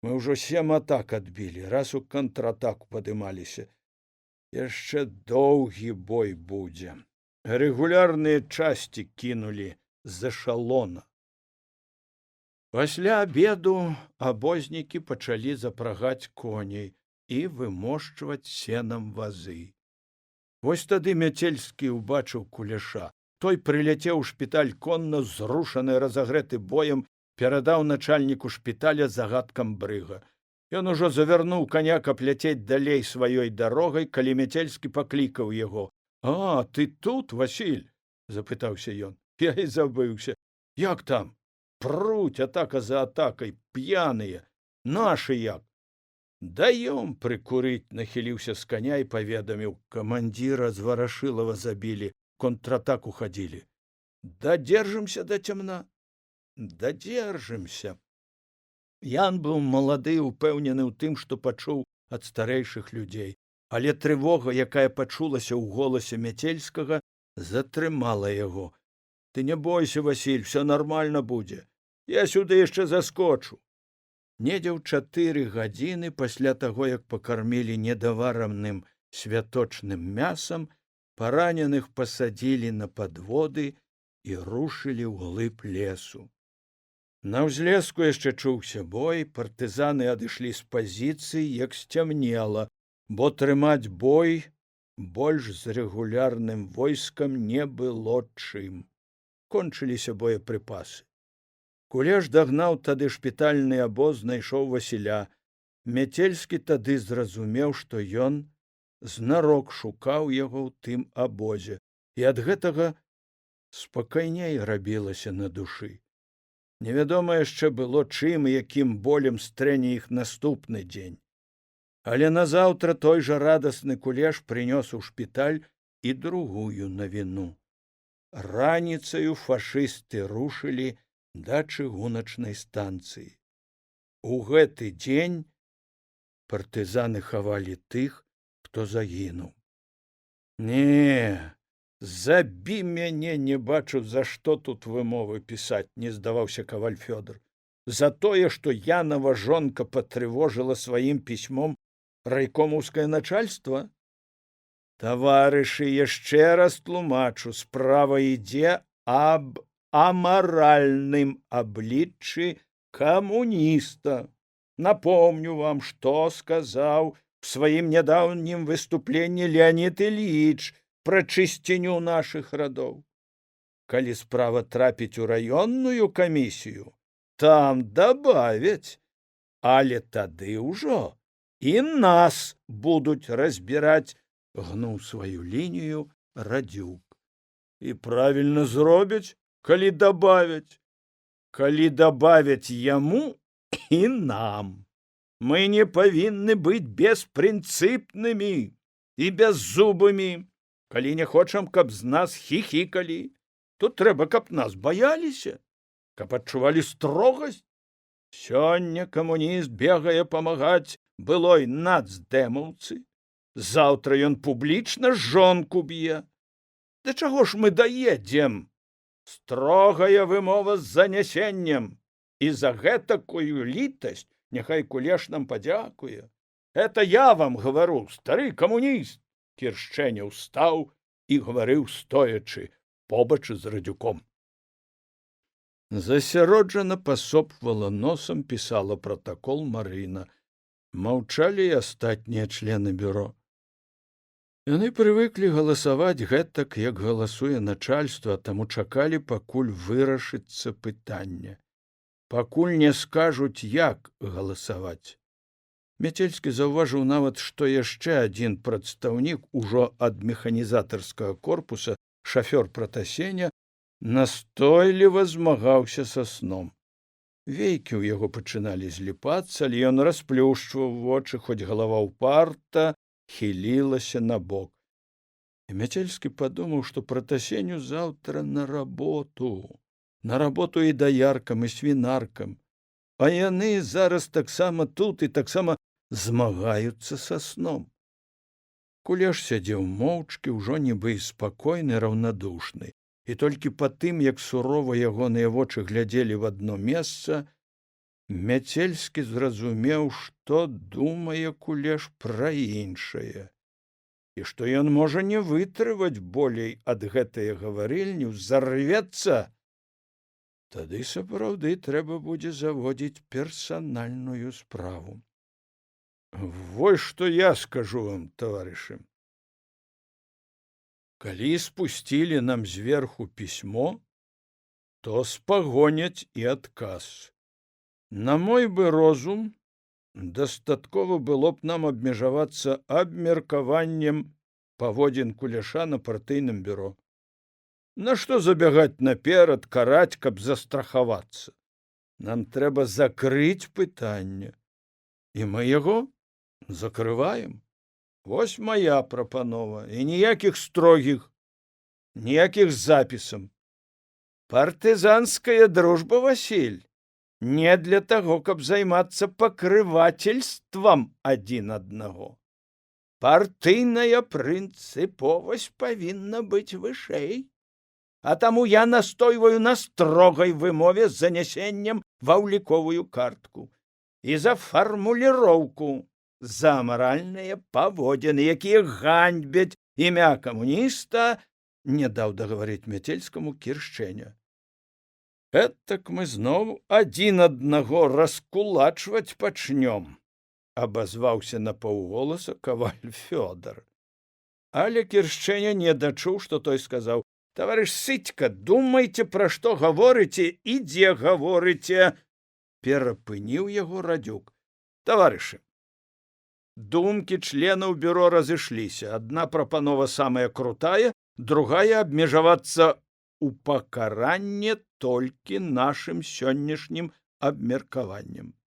Мы ўжо 7 атак адбілі, раз у контратаку падымаліся. Яшчэ доўгі бой будзе. Рэгулярныя часці кінулі з эшалона. Пасля абеду абознікі пачалі запрагаць коней і вымошчваць сенам вазы. Вось тады Мяцельскі ўбачыў Кулеша. Той прыляцеў у шпіталь конна, зрушаны, разагрэты боем, перадаў начальніку шпіталя загадкам брыга. Ён ужо завярнуў каня, каб ляцець далей сваёй дарогай, калі Мяцельскі паклікаў яго. «А, ты тут, Васіль?» – запытаўся ён. «Я і забыўся. Як там? Пруць, атака за атакай, п'яныя. Нашы як?» «Даём прыкурыць», – нахіліўся з каня і паведаміў. «Камандзіра з Варашылава забілі, контратаку хадзілі. Дадзержымся да цямна?» «Дадзержымся». Ян быў малады, упэўнены ў тым, што пачуў ад старэйшых людзей. Але трывога, якая пачулася ў голасе Мяцельскага, затрымала яго. «Ты не бойся, Васіль, все нармальна будзе. Я сюды яшчэ заскочу». Недзе ў 4 гадзіны пасля таго, як пакармілі недавараным святочным мясам, параненых пасадзілі на падводы і рушылі ўглыб лесу. На ўзлеску яшчэ чуўся бой, партызаны адышлі з пазіцый, як сцямнела, бо трымаць бой больш з рэгулярным войскам не было чым. Кончыліся боепрыпасы. Кулеш дагнаў тады шпітальны абоз, знайшоў Васіля. Мяцельскі тады зразумеў, што ён знарок шукаў яго ў тым абозе, і ад гэтага спакайней рабілася на душы. Невядома яшчэ было, чым і якім болем стрэне іх наступны дзень. Але назаўтра той жа радасны Кулеш прынёс у шпіталь і другую навіну. Раніцаю фашысты рушылі да чыгуначнай станцыі. У гэты дзень партызаны хавалі тых, хто загінуў. «Не, забі мяне, не бачу, за што тут вымовы пісаць», – не здаваўся каваль Фёдор. «За тое, што Янова жонка патрывожыла сваім пісьмом райкомаўскае начальства? Таварышы, яшчэ раз тлумачу, справа ідзе аб амаральным абліччы камуніста. Напомню вам, што сказаў в сваім нядаўнім выступленні Леонид Ильич пра чысціню нашых радоў. Калі справа трапіць у раённую камісію, там дабавяць, але тады ўжо і нас будуць разбіраць», – гнуў сваю лінію Радзюк. «І правільна зробяць, калі дабавяць. калі дабавяць яму і нам. Мы не павінны быць беспрынцыпнымі і бяззубымі. Калі не хочам, каб з нас хіхікалі, то трэба, каб нас баяліся, каб адчувалі строгасць. Сёння камуніст бегае памагаць былой нацдэмаўцы. Заўтра ён публічна жонку б'е. Да чаго ж мы даедзем? Строгая вымова з занясеннем. І за гэтакую літасць няхай Кулеш нам падзякуе. Это я вам гавару, стары камуніст. Кіршчэня ўстаў і гаварыў стоячы побач з Радзюком. Засяроджана пасопвала носам, пісала пратакол Марына. Маўчалі і астатнія члены бюро. Яны прывыклі галасаваць гэтак, як галасуе начальства, таму чакалі, пакуль вырашыцца пытанне. Пакуль не скажуць, як галасаваць. Мяцельскі заўважыў нават, што яшчэ адзін прадстаўнік ужо ад механізатарскага корпуса, шафёр Пратасеня, настойліва змагаўся са сном. Вейкі ў яго пачыналі зліпацца, але ён расплюшчваў вочы, хоць галава ўпарта хілілася набок. І Мяцельскі падумаў, што Пратасеню заўтра на работу і даяркам, і свінаркам. А яны зараз таксама тут і таксама змагаюцца са сном. Кулеш сядзеў моўчкі, ужо нібы і спакойны, раўнадушны. І толькі па тым, як сурова ягоныя вочы глядзелі в адно месца, Мяцельскі зразумеў, што думае Кулеш пра іншае, і што ён можа не вытрываць болей ад гэтае гаварыльні, зарвецца. Тады сапраўды трэба будзе заводзіць персанальную справу. Вось што я скажу вам, таварышы. Калі спусцілі нам зверху пісьмо, то спагоняць і адказ. На мой бы розум, дастаткова было б нам абмежавацца абмеркаваннем паводзін Кулеша на партыйным бюро. Нашто забягаць наперад, караць, каб застрахавацца? Нам трэба закрыць пытанне. І мы яго закрываем. Вось моя прапанова. І ніякіх строгіх, ніякіх запісам. Партызанская дружба, Васіль, не для таго, каб займацца пакрывательствам адзін аднаго. Партыйная прынцыповасць павінна быць вышэй. А таму я настойваю на строгай вымове з занясеннем ва ўліковую картку і за фармуліроўку, за маральныя паводзіны, якія ганьбяць імя камуніста, не даў дагаварыць Мяцельскаму Кіршчэня. Гэтак мы зноў адзін аднаго раскулачваць пачнём, абазваўся напаўголаса каваль Фёдар. Але Кіршчэня не дачуў, што той сказаў: «Таварыш Сыцька, думайце, пра што гаворыце і дзе гаворыце!» Перапыніў яго Радзюк. «Таварышы, думкі членаў бюро разышліся. Адна прапанова самая крутая, другая абмежавацца ў пакаранне толькі нашым сённяшнім абмеркаваннем.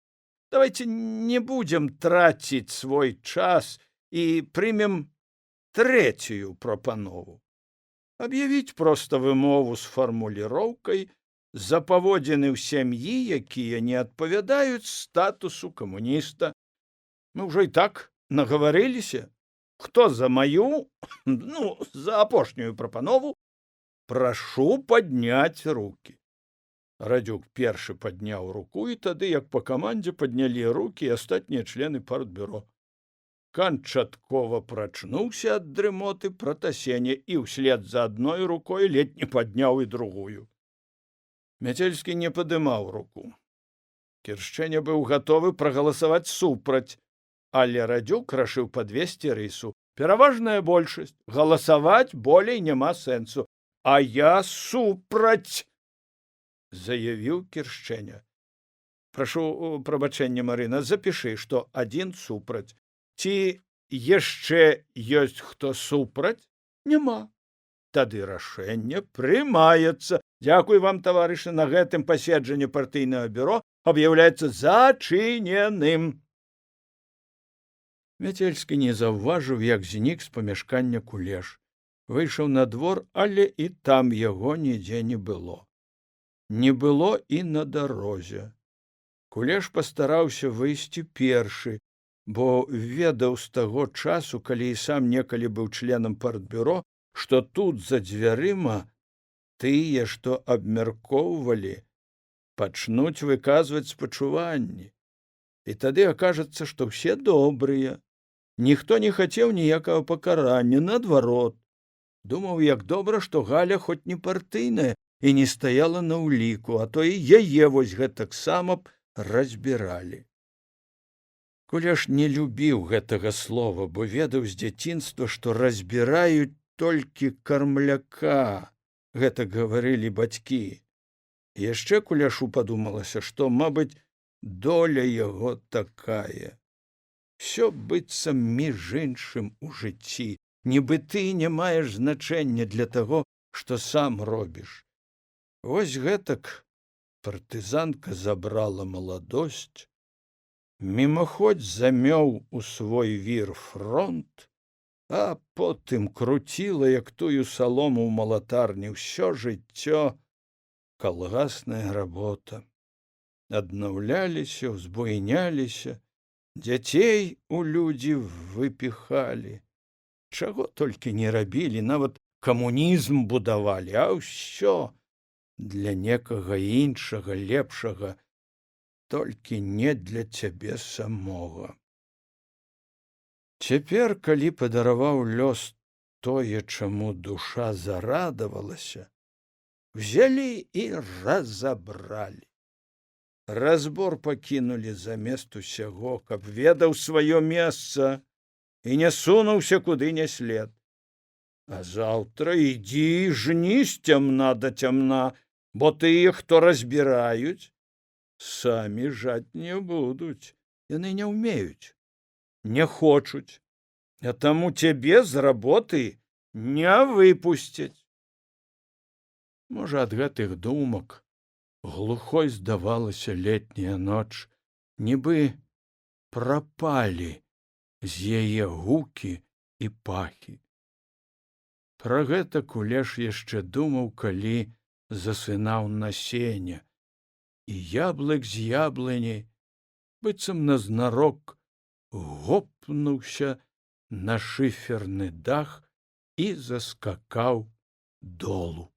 Давайте не будзем траціць свой час і прымем трэцюю прапанову. Аб'явіць проста вымову з фармуліроўкай за паводзіны ў сям'і, якія не адпавядаюць статусу камуніста. Мы ўжо і так нагаварыліся. Хто за маю, за апошнюю прапанову, прашу падняць рукі. Радзюк першы падняў руку, і тады, як па камандзе, паднялі рукі і астатнія члены партбюро. Канчаткова прачнуўся ад дрымоты Пратасеня і ўслед за адной рукой ледзь не падняў і другую. Мяцельскі не падымаў руку. Кіршчэня быў гатовы прагаласаваць супраць, але Радзюк рашыў падвесці рысу. Пераважная большасць, галасаваць болей няма сэнсу. А я супраць, заявіў Кіршчэня. Прашу прабачэння, Марына, запішы, што адзін супраць. Ці яшчэ ёсць хто супраць? Няма. Тады рашэнне прымаецца. Дзякуй вам, таварышы, на гэтым паседжанне партыйнага бюро аб'яўляецца зачыненым. Мяцельскі не заўважыў, як знік з памяшкання Кулеш. Выйшаў на двор, але і там яго нідзе не было. Не было і на дарозе. Кулеш пастараўся выйсці першы, бо ведаў з таго часу, калі і сам некалі быў членам партбюро, што тут за дзвярыма тыя, што абмяркоўвалі, пачнуць выказваць спачуванні. І тады акажацца, што ўсе добрыя. Ніхто не хацеў ніякага пакарання, наадварот. Думаў, як добра, што Галя хоць не партыйная і не стаяла на ўліку, а то і яе вось гэтаксама б разбіралі. Кулеш не любіў гэтага слова, бо ведаў з дзяцінства, што разбіраюць толькі кармляка, гэта гаварылі бацькі. Яшчэ Куляшу падумалася, што, мабыць, доля яго такая. Всё быццам між іншым у жыцці, нібы ты не маеш значэння для таго, што сам робіш. Вось гэтак партызанка забрала маладосць, мімаходзь замёў у свой вір фронт, а потым круціла, як тую салому ў малатарні, ўсё жыццё калгасная работа. Аднаўляліся, узбуйняліся, дзяцей у людзі выпіхалі. Чаго толькі не рабілі, нават камунізм будавалі, а ўсё для некага іншага, лепшага, толькі не для цябе самога. Цяпер, калі падараваў лёс тое, чаму душа зарадавалася, взялі і разабралі. Разбор пакінулі замест усяго, каб ведаў сваё месца і не сунуўся куды не след. А заўтра ідзі жні з цямна да цямна, бо тыя, хто разбіраюць, самі жаць не будуць. Яны не ўмеюць, не хочуць, а таму цябе з работы не выпусцяць. Можа, ад гэтых думак глухой здавалася летняя ноч, нібы прапалі з яе гукі і пахі. Пра гэта Кулеш яшчэ думаў, калі засынаў на сене, і яблык з яблыні, быццам назнарок, гопнуўся на шыферны дах і заскакаў долу.